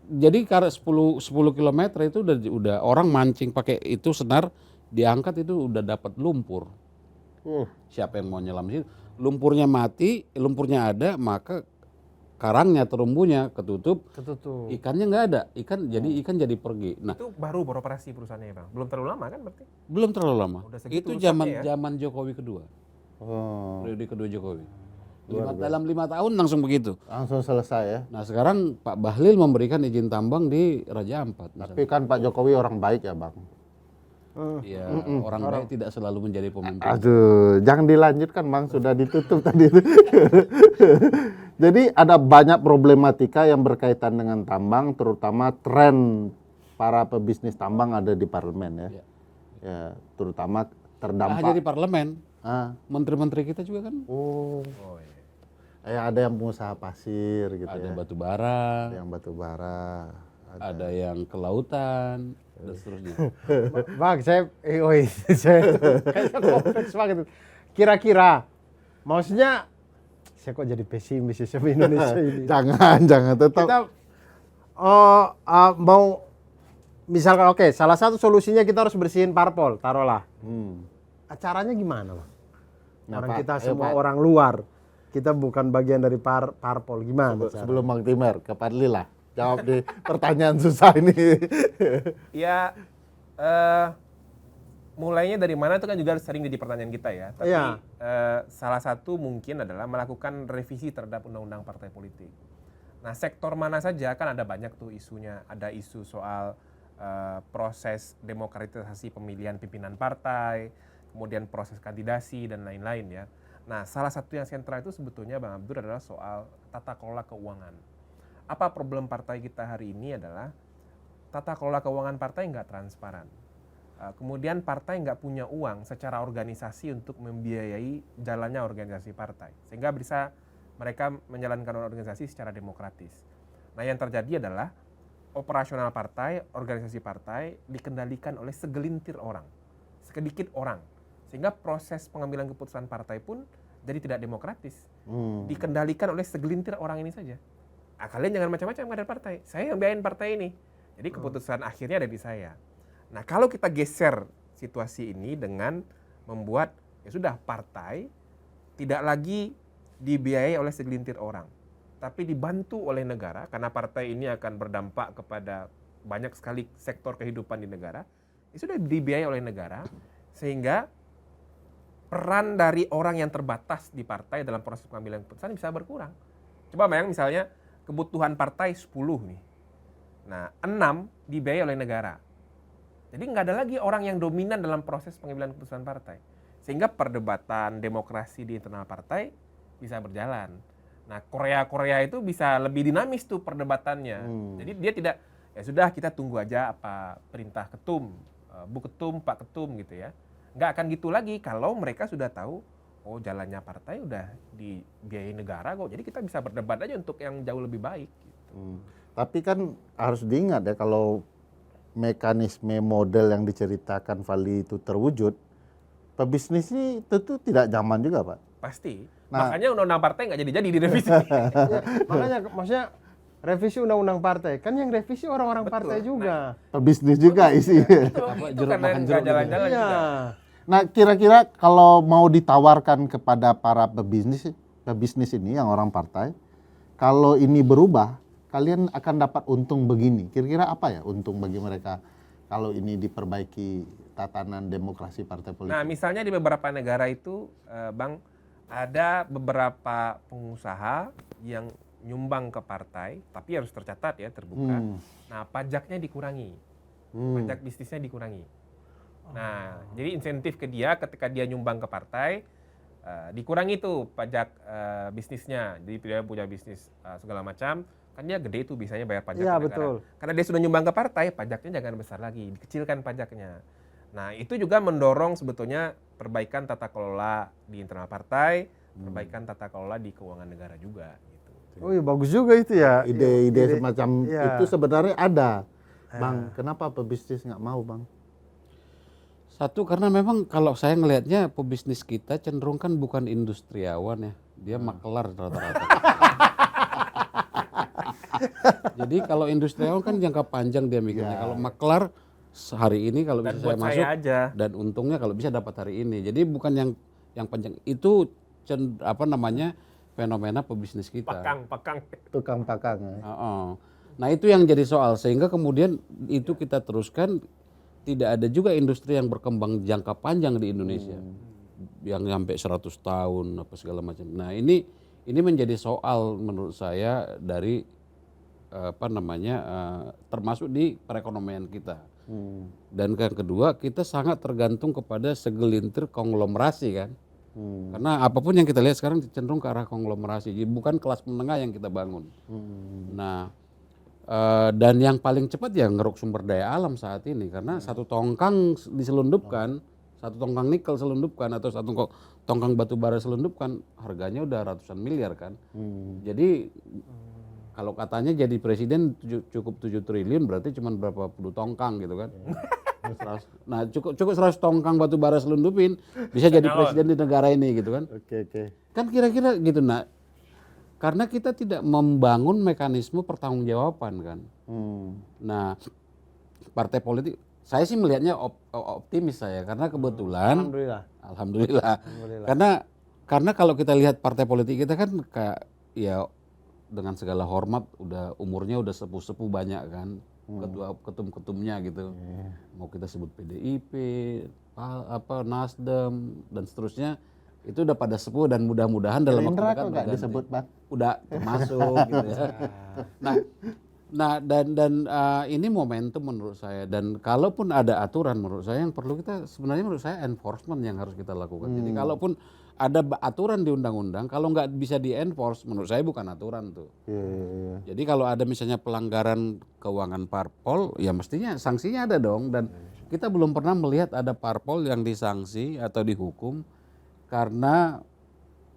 Jadi karena 10 km itu udah orang mancing pakai itu senar diangkat itu udah dapat lumpur. Siapa yang mau nyelam di situ? Lumpurnya mati, lumpurnya ada, maka karangnya, terumbunya ketutup, ikannya nggak ada, ikan jadi pergi. Nah, Itu baru beroperasi perusahaannya ya Bang? Belum terlalu lama kan berarti? belum terlalu lama. Udah segitu Itu zaman rusaknya ya? zaman Jokowi kedua, Oh, periode kedua Jokowi. Dalam 5 tahun langsung begitu. langsung selesai ya. Nah sekarang Pak Bahlil memberikan izin tambang di Raja Ampat. Tapi kan Pak Jokowi orang baik ya Bang. Ya, orang baik tidak selalu menjadi pemimpin. Aduh, jangan dilanjutkan Bang, sudah ditutup tadi. Jadi ada banyak problematika yang berkaitan dengan tambang, terutama tren para pebisnis tambang ada di parlemen ya. Ya, terutama terdampak. Hanya di parlemen, Menteri-menteri kita juga kan Oh, ada yang pengusaha pasir gitu ada ya. batu bara, Ada yang batu bara. ada yang kelautan dan seterusnya. Bang, saya kayaknya kompleks banget. Kira-kira, maksudnya saya kok jadi pesimis sama Indonesia ini. Jangan tetap. Kita mau misalkan oke, salah satu solusinya kita harus bersihin parpol, taruhlah. Acaranya gimana, Bang? Orang kita semua orang luar, kita bukan bagian dari parpol, gimana? Sebelum Bang Timer ke Padli lah. Jawab di pertanyaan susah ini. Ya, mulainya dari mana itu kan juga sering jadi pertanyaan kita ya. Tapi Iya. Salah satu mungkin adalah melakukan revisi terhadap undang-undang partai politik. Nah, sektor mana saja kan ada banyak tuh isunya. Ada isu soal proses demokratisasi pemilihan pimpinan partai, kemudian proses kandidasi dan lain-lain ya. Nah, salah satu yang sentral itu sebetulnya Bang Abdur adalah soal tata kelola keuangan. Apa problem partai kita hari ini adalah tata kelola keuangan partai nggak transparan. Kemudian partai nggak punya uang secara organisasi untuk membiayai jalannya organisasi partai. Sehingga bisa mereka menjalankan organisasi secara demokratis. Nah, yang terjadi adalah operasional partai, organisasi partai dikendalikan oleh segelintir orang, sedikit orang. Sehingga proses pengambilan keputusan partai pun jadi tidak demokratis. Dikendalikan oleh segelintir orang ini saja. Kalian jangan macam-macam kader partai. Saya yang biayain partai ini. Jadi keputusan akhirnya ada di saya. Nah, kalau kita geser situasi ini dengan membuat ya sudah partai tidak lagi dibiayai oleh segelintir orang, tapi dibantu oleh negara karena partai ini akan berdampak kepada banyak sekali sektor kehidupan di negara. Ya sudah dibiayai oleh negara Sehingga peran dari orang yang terbatas di partai dalam proses pengambilan keputusan bisa berkurang. Coba bayang misalnya kebutuhan partai 10 nih. Nah, 6 dibiayai oleh negara. Jadi nggak ada lagi orang yang dominan dalam proses pengambilan keputusan partai. Sehingga perdebatan demokrasi di internal partai bisa berjalan. Nah, Korea itu bisa lebih dinamis tuh perdebatannya. Jadi dia tidak, ya sudah kita tunggu aja apa perintah ketum, Bu Ketum, Pak Ketum gitu ya. Nggak akan gitu lagi kalau mereka sudah tahu, oh jalannya partai udah dibiayai negara kok. Jadi kita bisa berdebat aja untuk yang jauh lebih baik. Gitu. Tapi kan harus diingat ya, kalau mekanisme model yang diceritakan Fali itu terwujud, pebisnis ini tentu tidak nyaman juga, Pak. Pasti. Nah, makanya undang-undang partai nggak jadi direvisi. Ya, makanya maksudnya revisi undang-undang partai, kan yang revisi orang-orang partai juga. pebisnis juga isi. Itu jeruk karena makan nggak jeruk gitu. jalan-jalan Iya. juga. Nah, kira-kira kalau mau ditawarkan kepada para pebisnis ini yang orang partai, kalau ini berubah, kalian akan dapat untung begini. Kira-kira apa ya untung bagi mereka kalau ini diperbaiki tatanan demokrasi partai politik? Nah, misalnya di beberapa negara itu, Bang, ada beberapa pengusaha yang nyumbang ke partai, tapi harus tercatat ya, terbuka. Nah, pajaknya dikurangi, pajak bisnisnya dikurangi. Nah, jadi insentif ke dia ketika dia nyumbang ke partai, dikurangi tuh pajak bisnisnya. Jadi dia punya bisnis segala macam, kan dia gede tuh bisanya bayar pajak Iya, ke negara. betul. Karena dia sudah nyumbang ke partai, pajaknya jangan besar lagi, dikecilkan pajaknya. Nah, itu juga mendorong sebetulnya perbaikan tata kelola di internal partai, perbaikan tata kelola di keuangan negara juga. Gitu. Oh iya, bagus juga itu ya. Ide-ide semacam iya. itu sebenarnya ada. Bang, kenapa pebisnis nggak mau, Bang? Satu, karena memang kalau saya ngelihatnya pebisnis kita cenderung kan bukan industriawan ya, dia makelar rata-rata. Jadi kalau industriawan kan jangka panjang dia mikirnya. Kalau makelar hari ini kalau Dan bisa buat saya masuk saya aja. dan untungnya kalau bisa dapat hari ini. Jadi bukan yang panjang itu fenomena pebisnis kita. Pakang. Tukang pakang ya. Nah itu yang jadi soal, sehingga kemudian itu kita teruskan, tidak ada juga industri yang berkembang jangka panjang di Indonesia yang sampai 100 tahun apa segala macam. Nah ini menjadi soal menurut saya dari termasuk di perekonomian kita. Dan yang kedua, kita sangat tergantung kepada segelintir konglomerasi kan. Karena apapun yang kita lihat sekarang cenderung ke arah konglomerasi, jadi bukan kelas menengah yang kita bangun. Nah, dan yang paling cepat ya ngeruk sumber daya alam saat ini, karena satu tongkang diselundupkan, satu tongkang nikel selundupkan atau satu tongkang batu bara selundupkan, harganya udah ratusan miliar kan. Jadi kalau katanya jadi presiden cukup 7 triliun, berarti cuma berapa puluh tongkang gitu kan. Nah cukup 100 tongkang batu bara selundupin bisa jadi presiden di negara ini gitu kan. Oke. Kan kira-kira gitu. Nah karena kita tidak membangun mekanisme pertanggungjawaban kan. Nah partai politik, saya sih melihatnya optimis saya, karena kebetulan Alhamdulillah. Karena kalau kita lihat partai politik kita kan kayak ya dengan segala hormat udah umurnya udah sepuh-sepuh banyak kan, ketum-ketumnya gitu. Mau kita sebut PDIP, Nasdem dan seterusnya, itu udah pada sepuh dan mudah-mudahan dalam waktu Gerindra dekat kok nggak berganti. disebut, Bang? Udah termasuk gitu ya. Nah dan ini momentum menurut saya, dan kalaupun ada aturan menurut saya yang perlu kita sebenarnya menurut saya enforcement yang harus kita lakukan. Jadi kalaupun ada aturan di undang-undang, kalau nggak bisa di-enforce menurut saya bukan aturan tuh. Jadi kalau ada misalnya pelanggaran keuangan parpol, ya mestinya sanksinya ada dong, dan kita belum pernah melihat ada parpol yang disanksi atau dihukum karena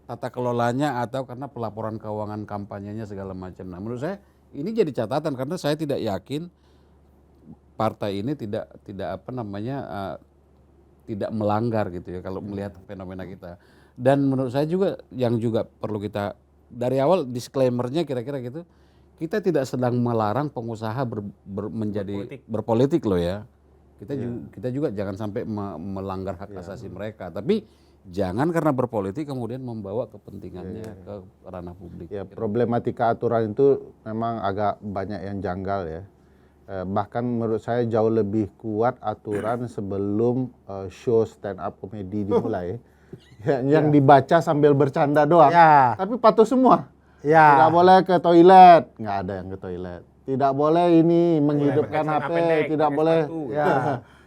tata kelolanya atau karena pelaporan keuangan kampanyenya segala macam. Nah menurut saya ini jadi catatan, karena saya tidak yakin partai ini tidak melanggar gitu ya kalau melihat fenomena kita. Dan menurut saya juga yang juga perlu kita dari awal disclaimer-nya kira-kira gitu, kita tidak sedang melarang pengusaha menjadi berpolitik loh ya. Kita juga jangan sampai melanggar hak asasi mereka, tapi jangan karena berpolitik kemudian membawa kepentingannya ke ranah publik. Ya, problematika aturan itu memang agak banyak yang janggal ya. Bahkan menurut saya jauh lebih kuat aturan sebelum show stand up komedi dimulai. Yang dibaca sambil bercanda doang, Ya. tapi patuh semua. Ya. Tidak boleh ke toilet, nggak ada yang ke toilet. Tidak boleh ini menghidupkan pakai celana HP, pendek, tidak pakai boleh. sepatu. Ya.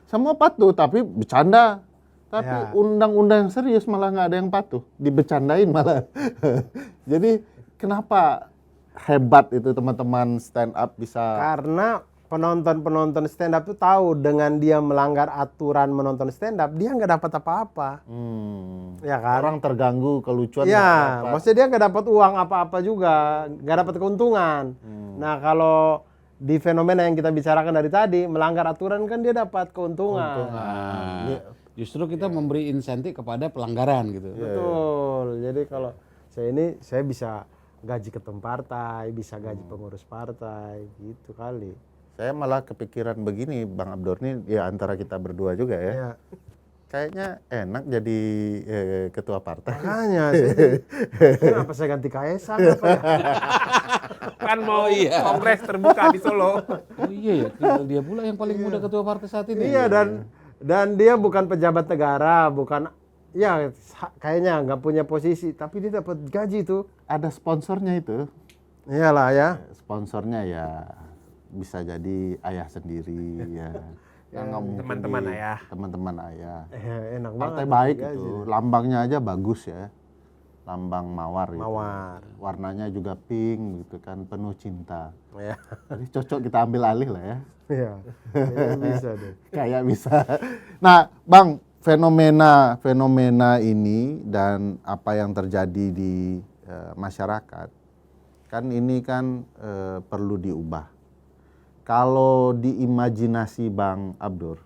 Semua patuh, tapi bercanda. Tapi Ya. undang-undang yang serius malah nggak ada yang patuh, dibecandain malah. Jadi kenapa hebat itu teman-teman stand up bisa? Karena penonton stand up tuh tahu dengan dia melanggar aturan menonton stand up, dia nggak dapat apa-apa. Ya kan? Orang terganggu kelucuan. nggak Iya, dapat. maksudnya dia nggak dapat uang apa-apa juga, nggak dapat keuntungan. Nah kalau di fenomena yang kita bicarakan dari tadi, melanggar aturan kan dia dapat keuntungan. Nah, justru kita memberi insentif kepada pelanggaran gitu. Betul. Jadi kalau saya bisa gaji ketum partai, bisa gaji pengurus partai, gitu kali. Saya malah kepikiran begini, Bang Abdur, nih ya antara kita berdua juga ya. Ya. Kayaknya enak jadi ketua partai. Makanya kenapa saya ganti Kaisang apa ya? Kan mau kongres terbuka di Solo. Oh iya ya, tinggal dia pula yang paling muda ketua partai saat ini. Iya, dan dia bukan pejabat negara, bukan ya kayaknya nggak punya posisi, tapi dia dapat gaji tuh. Ada sponsornya itu. Iyalah ya. Sponsornya ya bisa jadi ayah sendiri ya. Yang nggak mungkin Teman-teman ayah. Teman-teman ayah. Enak banget. Partai baik gaji. itu. Lambangnya aja bagus ya. Lambang mawar gitu. Mawar. Warnanya juga pink gitu kan, penuh cinta. Ya. Jadi cocok kita ambil alih lah ya. Iya. Kayaknya bisa deh. Kayak bisa. Nah, Bang, fenomena ini dan apa yang terjadi di masyarakat kan ini kan perlu diubah. Kalau diimajinasi Bang Abdur,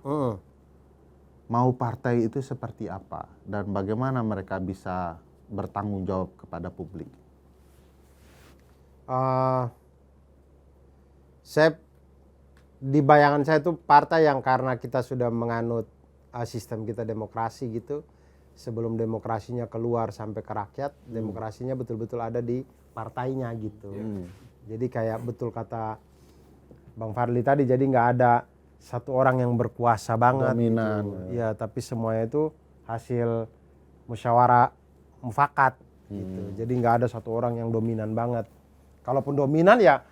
mau partai itu seperti apa dan bagaimana mereka bisa bertanggung jawab kepada publik? Di bayangan saya itu partai yang karena kita sudah menganut sistem kita demokrasi gitu, sebelum demokrasinya keluar sampai ke rakyat, demokrasinya betul-betul ada di partainya gitu. Jadi kayak betul kata Bang Fadli tadi, jadi nggak ada satu orang yang berkuasa banget. Dominan. Gitu. Ya, tapi semuanya itu hasil musyawarah mufakat gitu. Jadi nggak ada satu orang yang dominan banget. Kalaupun dominan ya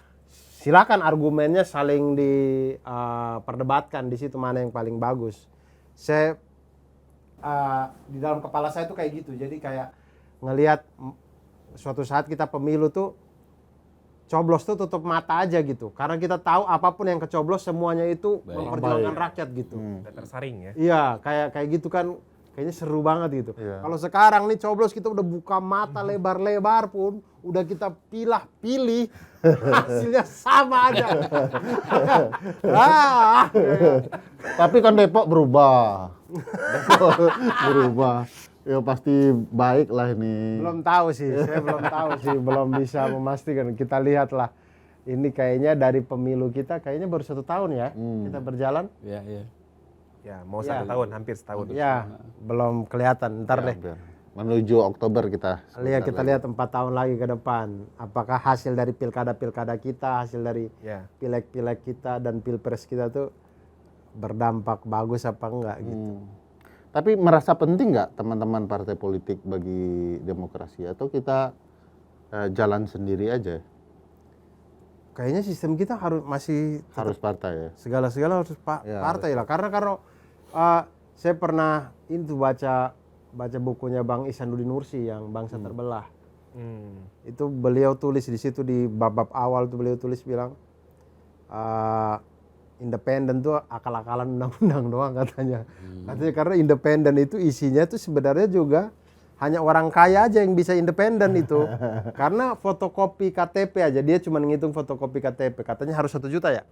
silakan argumennya saling diperdebatkan di situ mana yang paling bagus. Saya di dalam kepala saya tuh kayak gitu. Jadi kayak ngelihat suatu saat kita pemilu tuh coblos tuh tutup mata aja gitu. Karena kita tahu apapun yang kecoblos semuanya itu memperjuangkan rakyat gitu. Udah tersaring ya. Iya, kayak gitu kan kayaknya seru banget gitu. Iya. Kalau sekarang nih coblos kita udah buka mata lebar-lebar pun, udah kita pilih, hasilnya sama aja. Tapi kan Depok berubah. Berubah. Ya pasti baik lah ini. Belum tahu sih, saya belum tahu sih, belum bisa memastikan. Kita lihatlah. Ini kayaknya dari pemilu kita kayaknya baru 1 tahun ya kita berjalan. Iya, iya. Ya, mau 1 tahun, hampir setahun. Ya, belum kelihatan. Ntar deh. Menuju Oktober kita. Kita lihat 4 tahun lagi ke depan. Apakah hasil dari pilkada-pilkada kita, hasil dari Ya. pileg-pileg kita dan pilpres kita tuh berdampak bagus apa enggak gitu. Tapi merasa penting nggak teman-teman partai politik bagi demokrasi atau kita jalan sendiri aja? Kayaknya sistem kita masih Harus partai ya? segala-segala harus Ya, partai lah. Karena saya pernah itu baca bukunya Bang Ihsanuddin Nursi yang Bangsa Terbelah. Itu beliau tulis di situ di bab-bab awal tuh beliau tulis bilang independen tuh akal-akalan undang-undang doang katanya. Katanya karena independen itu isinya tuh sebenarnya juga hanya orang kaya aja yang bisa independen itu. Karena fotokopi KTP aja dia cuma ngitung fotokopi KTP. Katanya harus 1 juta ya?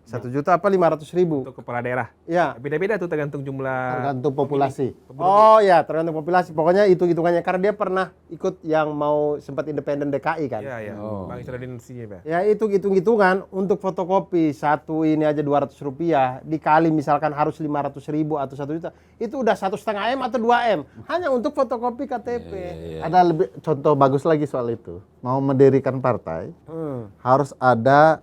1 juta apa 500.000? Untuk kepala daerah. Ya. Beda-beda tuh tergantung jumlah. Tergantung populasi. Oh ya, tergantung populasi. Pokoknya hitung-hitungannya karena dia pernah ikut yang mau sempat independen DKI kan. Iya, iya. Bang Ihsanuddin Nursi ya, Pak. Ya itu hitung-hitungan untuk fotokopi satu ini aja Rp200 dikali misalkan harus 500.000 atau 1 juta itu udah 1,5 M atau 2 M hanya untuk fotokopi KTP. Ada lebih contoh bagus lagi soal itu. Mau mendirikan partai harus ada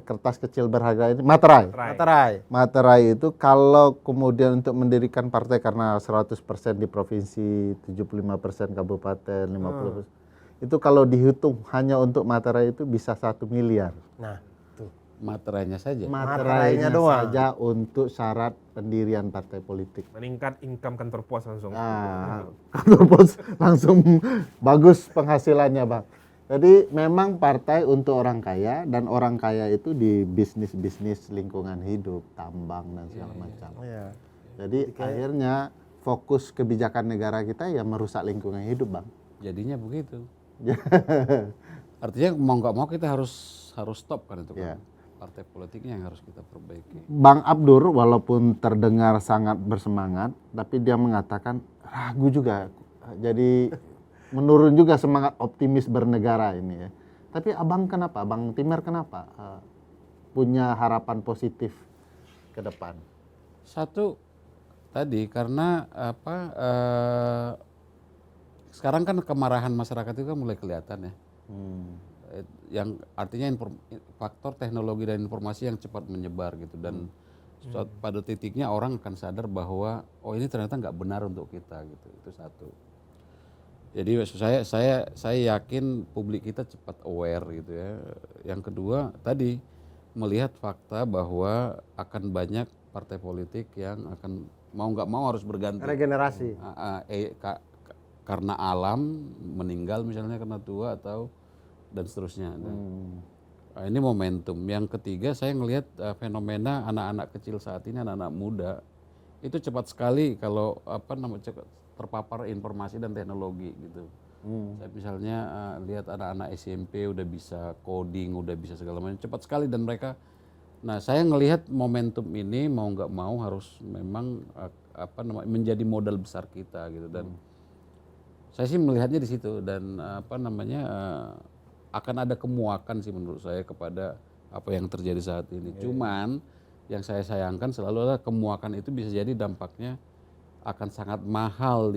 kertas kecil berharga ini, materai. Materai. Materai itu kalau kemudian untuk mendirikan partai karena 100% di provinsi, 75% kabupaten, 50%. Itu kalau dihitung hanya untuk materai itu bisa 1 miliar. Nah, tuh. Materainya saja. Materainya Materainya doang. saja untuk syarat pendirian partai politik. Meningkat income kantor pos langsung. Nah, kantor pos langsung bagus penghasilannya, Bang. Jadi memang partai untuk orang kaya, dan orang kaya itu di bisnis-bisnis lingkungan hidup, tambang dan segala macam. Iya. Jadi akhirnya fokus kebijakan negara kita ya merusak lingkungan hidup, Bang. Jadinya begitu. Artinya mau nggak mau kita harus stop kan itu kan. Ya. Partai politiknya yang harus kita perbaiki. Bang Abdur walaupun terdengar sangat bersemangat, tapi dia mengatakan ragu juga. Jadi menurun juga semangat optimis bernegara ini ya. Tapi Abang kenapa? Bang Timer kenapa punya harapan positif ke depan? Satu tadi karena sekarang kan kemarahan masyarakat itu kan mulai kelihatan ya. Yang artinya faktor teknologi dan informasi yang cepat menyebar gitu, dan pada titiknya orang akan sadar bahwa oh ini ternyata nggak benar untuk kita gitu. Itu satu. Jadi saya yakin publik kita cepat aware gitu ya. Yang kedua tadi melihat fakta bahwa akan banyak partai politik yang akan mau nggak mau harus berganti. Regenerasi. Karena alam meninggal misalnya, karena tua atau dan seterusnya. Nah, ini momentum. Yang ketiga saya ngelihat fenomena anak-anak kecil saat ini, anak-anak muda itu cepat sekali kalau terpapar informasi dan teknologi gitu. Saya misalnya lihat anak-anak SMP udah bisa coding, udah bisa segala macam, cepat sekali dan mereka. Nah saya ngelihat momentum ini mau nggak mau harus memang menjadi modal besar kita gitu, dan saya sih melihatnya di situ, dan akan ada kemuakan sih menurut saya kepada apa yang terjadi saat ini. Cuman yang saya sayangkan selalu adalah kemuakan itu bisa jadi dampaknya akan sangat mahal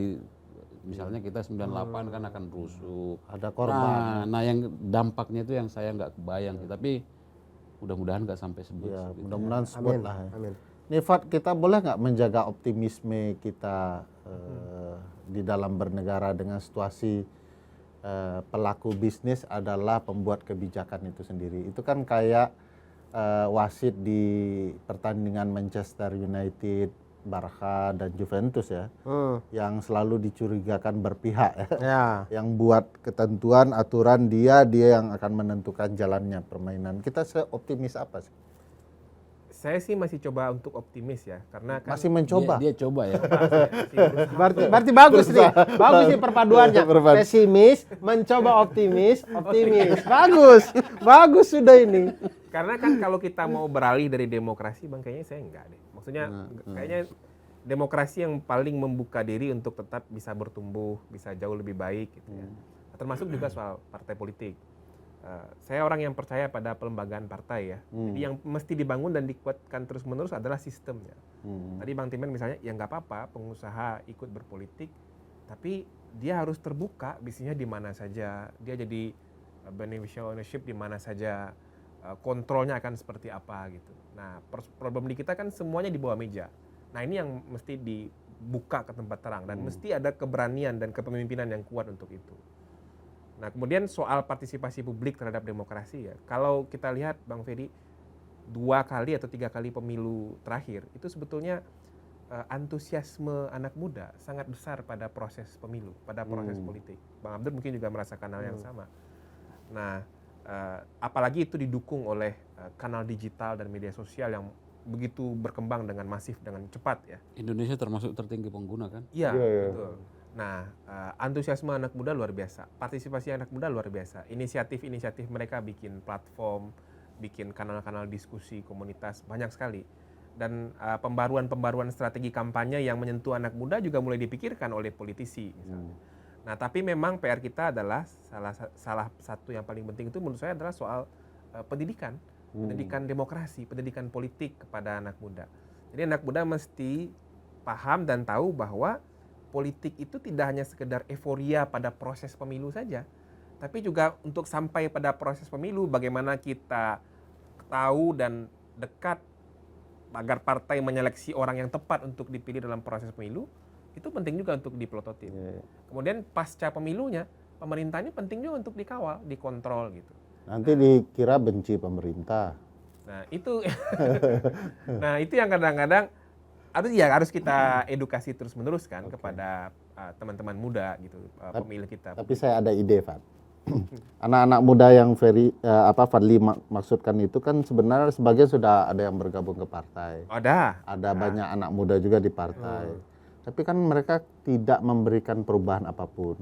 misalnya kita 98 kan akan rusuh. Ada korban. Nah yang dampaknya itu yang saya nggak kebayang sih, tapi mudah-mudahan nggak sampai sebut. Ya, gitu. mudah-mudahan sebut Amin. lah ya. Amin. Nifat, kita boleh nggak menjaga optimisme kita di dalam bernegara dengan situasi pelaku bisnis adalah pembuat kebijakan itu sendiri. Itu kan kayak wasit di pertandingan Manchester United, Barca dan Juventus ya, yang selalu dicurigakan berpihak ya. Ya. Yang buat ketentuan aturan dia yang akan menentukan jalannya permainan. Kita seoptimis apa sih? Saya sih masih coba untuk optimis ya, karena kan Masih mencoba. Dia coba ya. Berarti bagus nih. Bagus nih perpaduannya. Perpaduan. Pesimis, mencoba optimis. Bagus. Bagus sudah ini. Karena kan kalau kita mau beralih dari demokrasi, Bang, kayaknya saya enggak deh. Maksudnya kayaknya demokrasi yang paling membuka diri untuk tetap bisa bertumbuh, bisa jauh lebih baik gitu ya. Termasuk juga soal partai politik. Saya orang yang percaya pada pelembagaan partai ya. Jadi yang mesti dibangun dan dikuatkan terus-menerus adalah sistemnya. Tadi Bang Timen misalnya, ya nggak apa-apa pengusaha ikut berpolitik, tapi dia harus terbuka bisnisnya di mana saja. Dia jadi beneficial ownership di mana saja. Kontrolnya akan seperti apa gitu. Nah, problem di kita kan semuanya di bawah meja. Nah, ini yang mesti dibuka ke tempat terang, dan mesti ada keberanian dan kepemimpinan yang kuat untuk itu. Nah, kemudian soal partisipasi publik terhadap demokrasi ya. Kalau kita lihat Bang Ferry, 2 kali atau 3 kali pemilu terakhir itu sebetulnya antusiasme anak muda sangat besar pada proses pemilu, pada proses politik. Bang Abdur mungkin juga merasakan hal yang sama. Nah, apalagi itu didukung oleh kanal digital dan media sosial yang begitu berkembang dengan masif, dengan cepat ya. Indonesia termasuk tertinggi pengguna kan? Iya, betul. Nah, antusiasme anak muda luar biasa, partisipasi anak muda luar biasa. Inisiatif-inisiatif mereka bikin platform, bikin kanal-kanal diskusi, komunitas, banyak sekali. Dan pembaruan-pembaruan strategi kampanye yang menyentuh anak muda juga mulai dipikirkan oleh politisi misalnya. Nah, tapi memang PR kita adalah salah satu yang paling penting itu menurut saya adalah soal pendidikan, pendidikan demokrasi, pendidikan politik kepada anak muda. Jadi anak muda mesti paham dan tahu bahwa politik itu tidak hanya sekedar euforia pada proses pemilu saja, tapi juga untuk sampai pada proses pemilu bagaimana kita tahu dan dekat agar partai menyeleksi orang yang tepat untuk dipilih dalam proses pemilu, itu penting juga untuk dipelototi. Kemudian pasca pemilunya, pemerintah ini penting juga untuk dikawal, dikontrol gitu. Nanti dikira benci pemerintah. Nah itu, nah itu yang kadang-kadang harus kita edukasi terus-menerus kan kepada teman-teman muda gitu, pemilih kita. Tapi saya ada ide, Fad. Anak-anak muda yang Fadli maksudkan itu kan sebenarnya sebagian sudah ada yang bergabung ke partai. Ada banyak anak muda juga di partai. Tapi kan mereka tidak memberikan perubahan apapun.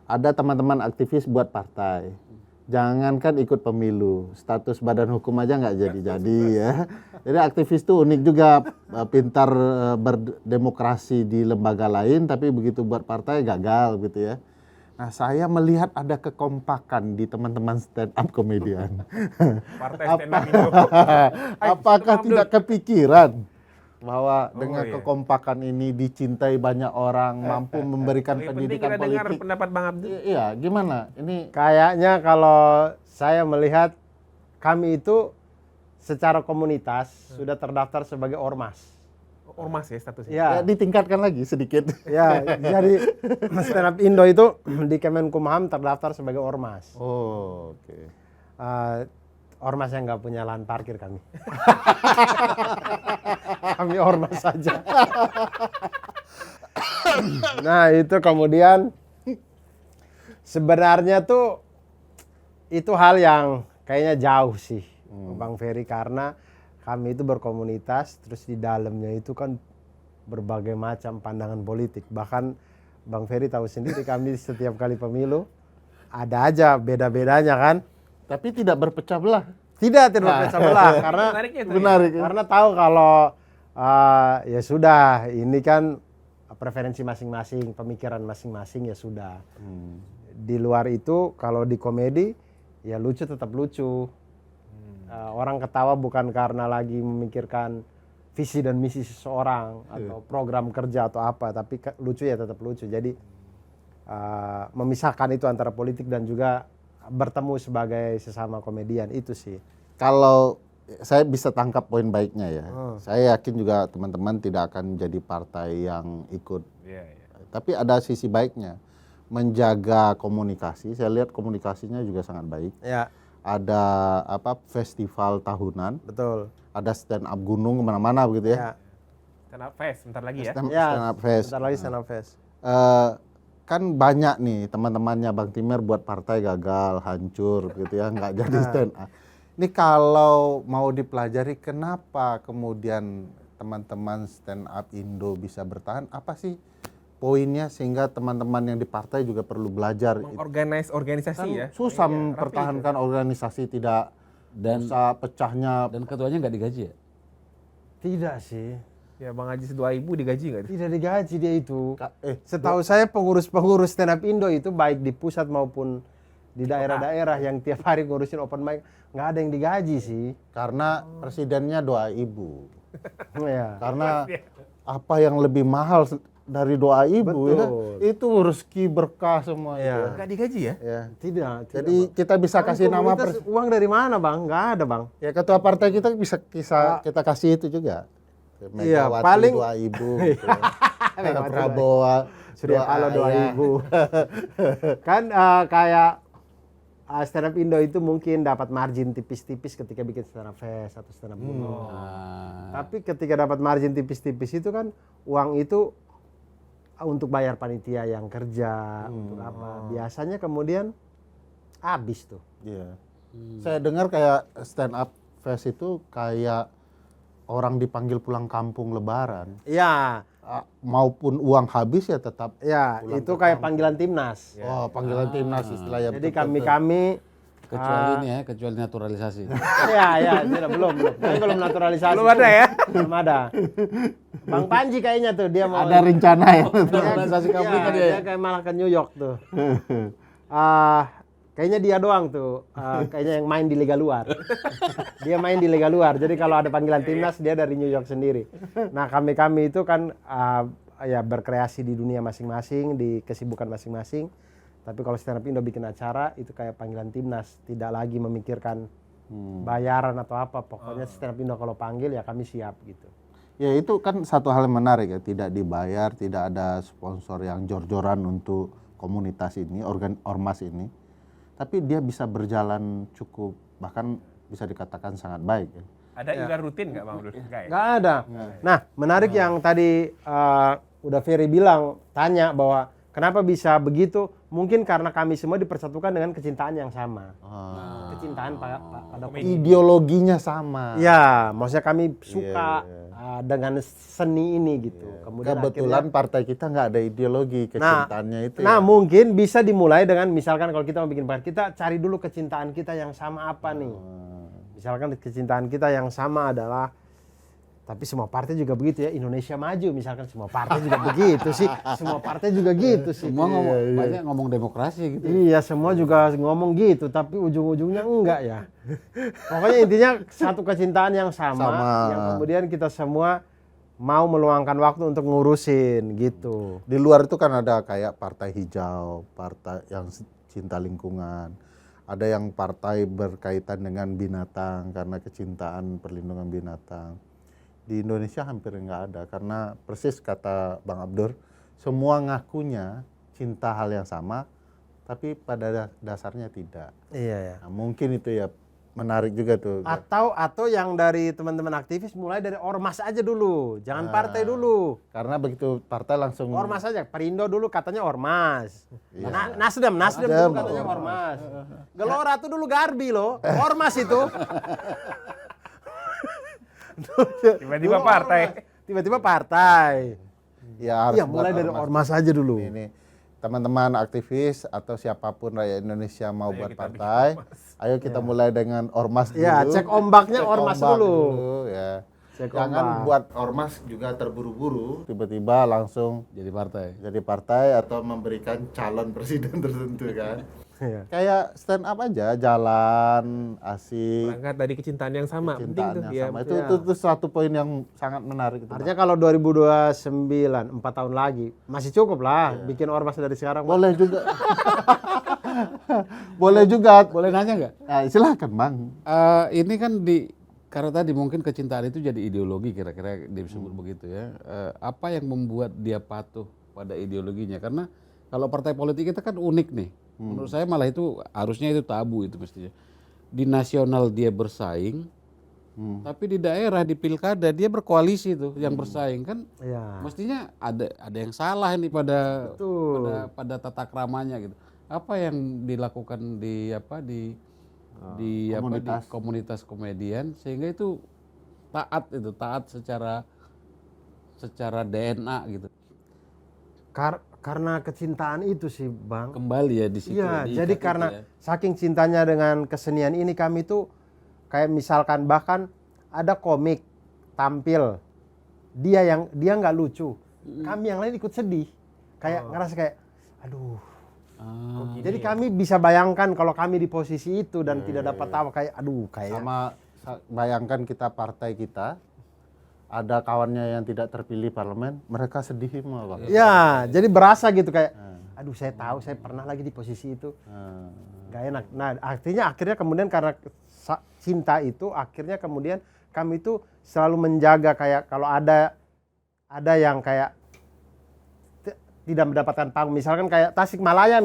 Ada teman-teman aktivis buat partai. Jangankan ikut pemilu, status badan hukum aja nggak jadi-jadi ya. Jadi aktivis itu unik juga, pintar berdemokrasi di lembaga lain, tapi begitu buat partai gagal gitu ya. Nah, saya melihat ada kekompakan di teman-teman stand up komedian. Partai stand up itu. Apakah tidak kepikiran bahwa dengan kekompakan ini dicintai banyak orang, mampu memberikan pendidikan kita dengar politik? pendapat Bang Abdi. Iya, gimana? Ini Kayaknya kalau saya melihat kami itu secara komunitas sudah terdaftar sebagai ormas. Ormas ya statusnya. Ya, ya, ditingkatkan lagi sedikit. ya, jadi Stand Up Indo itu di Kemenkumham terdaftar sebagai ormas. Oh, oke. Ormas yang nggak punya lahan parkir kami. Kami ormas saja. Nah itu kemudian sebenarnya tuh itu hal yang kayaknya jauh sih Bang Ferry, karena kami itu berkomunitas, terus di dalamnya itu kan berbagai macam pandangan politik. Bahkan Bang Ferry tahu sendiri kami setiap kali pemilu ada aja beda-bedanya kan. Tapi tidak berpecah belah. Tidak berpecah belah karena Menarik. karena tahu kalau ya sudah ini kan preferensi masing-masing, pemikiran masing-masing ya sudah. Di luar itu kalau di komedi ya lucu tetap lucu. Orang ketawa bukan karena lagi memikirkan visi dan misi seseorang atau program kerja atau apa, tapi lucu ya tetap lucu. Jadi memisahkan itu antara politik dan juga bertemu sebagai sesama komedian itu sih. Kalau saya bisa tangkap poin baiknya ya. Saya yakin juga teman-teman tidak akan jadi partai yang ikut. Tapi ada sisi baiknya. Menjaga komunikasi. Saya lihat komunikasinya juga sangat baik. Ya. Ada festival tahunan. Betul. Ada stand up gunung kemana-mana begitu ya. Stand up fest bentar lagi ya. Stand up fest. Bentar lagi stand up fest. Kan banyak nih teman-temannya Bang Timer buat partai gagal, hancur gitu ya, nggak jadi stand up. Ini kalau mau dipelajari kenapa kemudian teman-teman stand up Indo bisa bertahan, apa sih poinnya sehingga teman-teman yang di partai juga perlu belajar. Organisasi ya. Susah mempertahankan organisasi, tidak bisa pecahnya. Dan ketuanya nggak digaji ya? Tidak sih. Ya Bang Haji 2.000 digaji nggak? Tidak digaji dia itu. Setahu saya pengurus-pengurus stand up Indo itu baik di pusat maupun di daerah-daerah yang tiap hari ngurusin open mic nggak ada yang digaji sih. Karena presidennya doa ibu. Ya. Karena apa yang lebih mahal dari doa ibu ya, itu rezeki berkah semua. Ya. Nggak digaji ya? Ya. Tidak. Jadi kita bisa kasih nama uang dari mana Bang? Nggak ada Bang. ya ketua partai kita bisa kita kasih itu juga. Iya, Megawati paling doa ibu. Gitu. Prabowo Surya Paloh doa ibu. Kan kayak stand up Indo itu mungkin dapat margin tipis-tipis ketika bikin stand up fest atau stand up gunung. Tapi ketika dapat margin tipis-tipis itu kan uang itu untuk bayar panitia yang kerja, untuk apa. Biasanya kemudian habis tuh. Iya. Saya dengar kayak stand up fest itu kayak orang dipanggil pulang kampung lebaran. Iya. Maupun uang habis ya tetap. Ya, itu kayak panggilan timnas. Oh, panggilan timnas istilahnya. Jadi kami Kecuali ini ya, kecuali naturalisasi. ya, tidak belum. Kami belum naturalisasi. Belum ada ya? Belum ada. Bang Panji kayaknya tuh dia mau ada rencana ya. Naturalisasi kamu kan dia kayak malah ke New York tuh. Kayaknya dia doang tuh, kayaknya yang main di liga luar. Dia main di liga luar. Jadi kalau ada panggilan timnas dia dari New York sendiri. Nah kami itu kan ya berkreasi di dunia masing-masing, di kesibukan masing-masing. Tapi kalau stand up Indo bikin acara itu kayak panggilan timnas, tidak lagi memikirkan bayaran atau apa, pokoknya setiap Indo kalau panggil ya kami siap gitu. Ya itu kan satu hal yang menarik ya, tidak dibayar, tidak ada sponsor yang jor-joran untuk komunitas ini, ormas ini. Tapi dia bisa berjalan cukup, bahkan bisa dikatakan sangat baik ya. Ada event rutin nggak Bang Abdul? Nggak ya? Nggak ada. Nah, menarik yang tadi udah Ferry bilang, tanya bahwa kenapa bisa begitu? Mungkin karena kami semua dipersatukan dengan kecintaan yang sama. Kecintaan pada Ideologinya sama. ya, maksudnya kami suka dengan seni ini gitu. Kemudian Kebetulan partai kita nggak ada ideologi kecintaannya itu. Nah, mungkin bisa dimulai dengan misalkan kalau kita mau bikin partai, kita cari dulu kecintaan kita yang sama apa nih. Misalkan kecintaan kita yang sama adalah, tapi semua partai juga begitu ya, Indonesia Maju misalkan, semua partai juga begitu sih. Semua partai juga gitu sih. Semua banyak ngomong demokrasi gitu. Iya, semua juga ngomong gitu, tapi ujung-ujungnya enggak ya. Pokoknya intinya satu kecintaan yang sama, yang kemudian kita semua mau meluangkan waktu untuk ngurusin gitu. Di luar itu kan ada kayak partai hijau, partai yang cinta lingkungan. Ada yang partai berkaitan dengan binatang karena kecintaan perlindungan binatang. Di Indonesia hampir nggak ada karena persis kata Bang Abdur, semua ngakunya cinta hal yang sama, tapi pada dasarnya tidak. Iya ya. Nah, mungkin itu ya menarik juga tuh. Atau yang dari teman-teman aktivis mulai dari ormas aja dulu, jangan partai dulu. Karena begitu partai langsung Ormas aja, Perindo dulu katanya ormas. Nasdem dulu katanya ormas. Gelora tuh dulu Garbi loh, ormas itu. Tiba-tiba partai. Tiba-tiba partai. ya harus Iya, mulai dari ormas aja dulu. Ini teman-teman aktivis atau siapapun rakyat Indonesia mau buat partai, ayo kita mulai dengan ormas dulu. Ya, cek ombaknya ormas ombak dulu. Ya. Cek Jangan ombak. buat ormas juga terburu-buru, tiba-tiba langsung Jadi partai. atau memberikan calon presiden tertentu kan. Iya. Kayak stand up aja, jalan asik, Berangkat dari kecintaan yang sama. Penting cintaan tuh. yang Ya, sama. betul. Itu suatu poin yang sangat menarik. Itu, Artinya kalau 2029, 4 tahun lagi, masih cukup lah bikin ormas dari sekarang. boleh juga. Boleh juga. Boleh nanya nggak? Nah, silakan Bang. Ini kan karena tadi mungkin kecintaan itu jadi ideologi kira-kira disebut begitu ya. Apa yang membuat dia patuh pada ideologinya? Karena kalau partai politik kita kan unik nih. Menurut saya malah itu harusnya itu tabu itu mestinya. Di nasional dia bersaing, tapi di daerah di pilkada dia berkoalisi tuh yang bersaing kan. Iya. Mestinya ada yang salah nih pada tata kramanya gitu. Apa yang dilakukan di komunitas komedian sehingga itu taat secara DNA gitu. Karena kecintaan itu sih, Bang. Kembali ya di situ. Iya, di jadi ikat karena itu ya. saking cintanya dengan kesenian ini, kami tuh kayak misalkan bahkan ada komik tampil, dia nggak lucu, kami yang lain ikut sedih, kayak ngerasa kayak aduh. Jadi kami bisa bayangkan kalau kami di posisi itu dan tidak dapat tahu, kayak aduh, kayak Sama bayangkan kita partai kita ada kawannya yang tidak terpilih parlemen, mereka sedih semua Bang. ya, jadi berasa gitu kayak aduh, saya tahu saya pernah lagi di posisi itu. Gak enak. Nah, akhirnya kemudian karena cinta itu, akhirnya kemudian kami itu selalu menjaga kayak kalau ada yang kayak tidak mendapatkan panggung, misalkan kayak Tasikmalaya,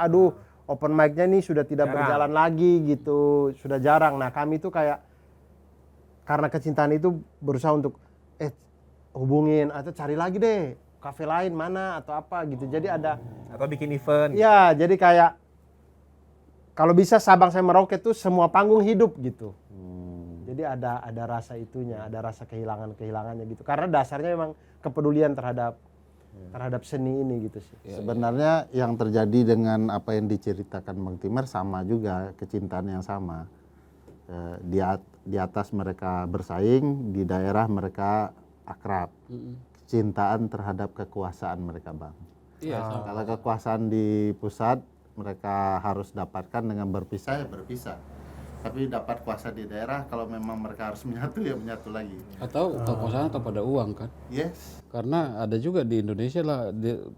aduh, open mic-nya nih sudah tidak berjalan lagi gitu, sudah jarang. Nah, kami itu kayak karena kecintaan itu berusaha untuk hubungin atau cari lagi deh kafe lain mana atau apa gitu. Jadi ada Atau bikin event. ya, jadi kayak kalau bisa Sabang Sampai Merauke tuh semua panggung hidup gitu. Jadi ada rasa itunya, ada rasa kehilangannya gitu. Karena dasarnya memang kepedulian terhadap seni ini gitu sih. Sebenarnya yang terjadi dengan apa yang diceritakan Bang Timer sama juga, kecintaan yang sama. Di atas mereka bersaing, di daerah mereka akrab. Kecintaan terhadap kekuasaan mereka Bang. Iya, Kalau kekuasaan di pusat mereka harus dapatkan dengan berpisah ya berpisah. Tapi dapat kuasa di daerah, kalau memang mereka harus menyatu ya menyatu lagi. atau kekuasaan atau pada uang kan. Yes. Karena ada juga di Indonesia lah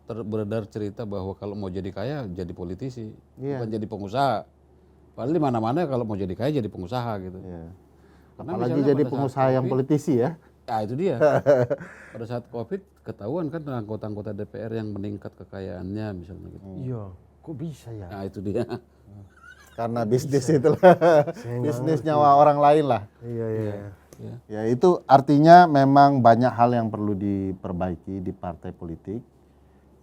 beredar cerita bahwa kalau mau jadi kaya jadi politisi, bukan jadi pengusaha. Padahal di mana-mana kalau mau jadi kaya jadi pengusaha gitu. Iya. Karena Apalagi misalnya jadi pada pengusaha saat yang Covid, politisi ya. Ya itu dia. Pada saat Covid ketahuan kan anggota-anggota DPR yang meningkat kekayaannya misalnya gitu. Iya, kok bisa ya? Nah itu dia. Karena bisnis itulah. Bisnis nyawa orang lain lah. Iya, iya. Ya. Ya itu artinya memang banyak hal yang perlu diperbaiki di partai politik.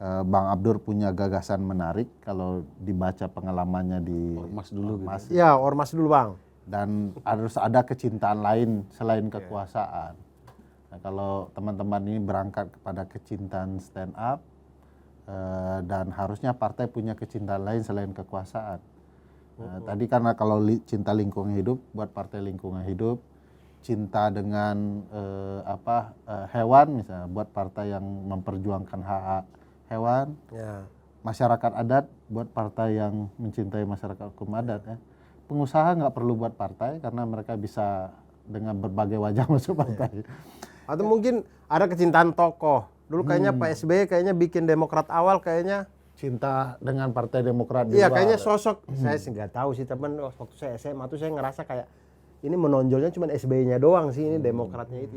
Bang Abdur punya gagasan menarik kalau dibaca pengalamannya di Ormas dulu gitu. Ormas. Iya, ormas dulu Bang. Dan harus ada kecintaan lain selain kekuasaan. Nah, kalau teman-teman ini berangkat kepada kecintaan stand up, dan harusnya partai punya kecintaan lain selain kekuasaan. Tadi karena kalau cinta lingkungan hidup, buat partai lingkungan hidup, cinta dengan hewan misalnya, buat partai yang memperjuangkan hak hewan, Ya. masyarakat adat, buat partai yang mencintai masyarakat hukum adat ya. Pengusaha nggak perlu buat partai karena mereka bisa dengan berbagai wajah masuk partai. Atau mungkin ada kecintaan tokoh. Dulu kayaknya Pak SBY kayaknya bikin Demokrat awal kayaknya. Cinta dengan Partai Demokrat di Iya, luar. kayaknya sosok saya sih nggak tahu sih, teman waktu saya SMA tuh saya ngerasa kayak ini menonjolnya cuma SBY-nya doang sih, ini Demokratnya itu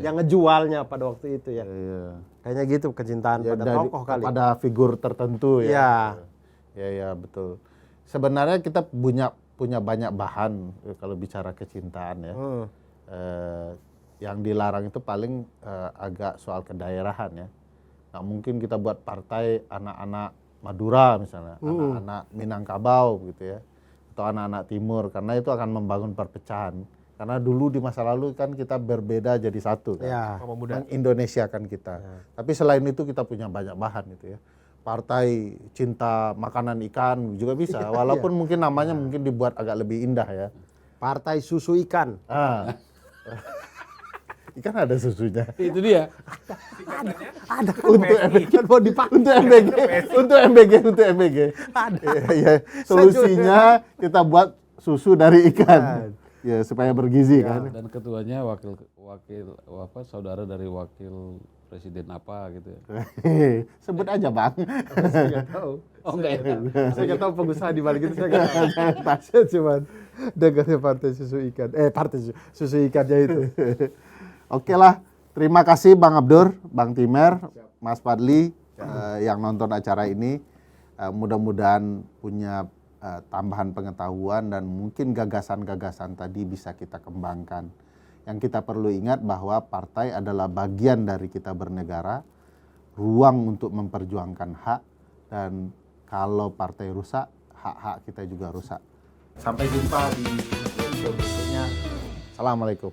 yang ngejualnya pada waktu itu ya. Iya. Kayaknya gitu kecintaan Ya, pada dari- tokoh kali. pada figur tertentu ya. Iya. Ya betul. Sebenarnya kita punya banyak bahan kalau bicara kecintaan ya. Yang dilarang itu paling agak soal kedaerahan ya. Nggak mungkin kita buat partai anak-anak Madura misalnya, anak-anak Minangkabau gitu ya, atau anak-anak Timur, karena itu akan membangun perpecahan. Karena dulu di masa lalu kan kita berbeda jadi satu kan. Ya. Mengindonesiakan kita. Tapi selain itu kita punya banyak bahan gitu ya. Partai cinta makanan ikan juga bisa, walaupun mungkin namanya mungkin dibuat agak lebih indah ya. Partai susu ikan. Ikan ada susunya. Itu dia. Ada Untuk MBG mau dipakai untuk MBG. Ada. Ya. Solusinya kita buat susu dari ikan. Ya supaya bergizi kan. Dan ketuanya wakil saudara dari wakil presiden apa gitu ya. Sebut aja Bang. Saya nggak tahu. Oh enggak ya. Saya nggak tahu pengusaha di balik itu, saya nggak tahu. Saya cuma dengarnya partai susu ikan. Partai susu ikannya itu. Oke lah, terima kasih Bang Abdur, Bang Timer, Mas Fadli yang nonton acara ini. Mudah-mudahan punya tambahan pengetahuan dan mungkin gagasan-gagasan tadi bisa kita kembangkan. Yang kita perlu ingat bahwa partai adalah bagian dari kita bernegara, ruang untuk memperjuangkan hak, dan kalau partai rusak, hak-hak kita juga rusak. Sampai jumpa di episode berikutnya. Assalamualaikum.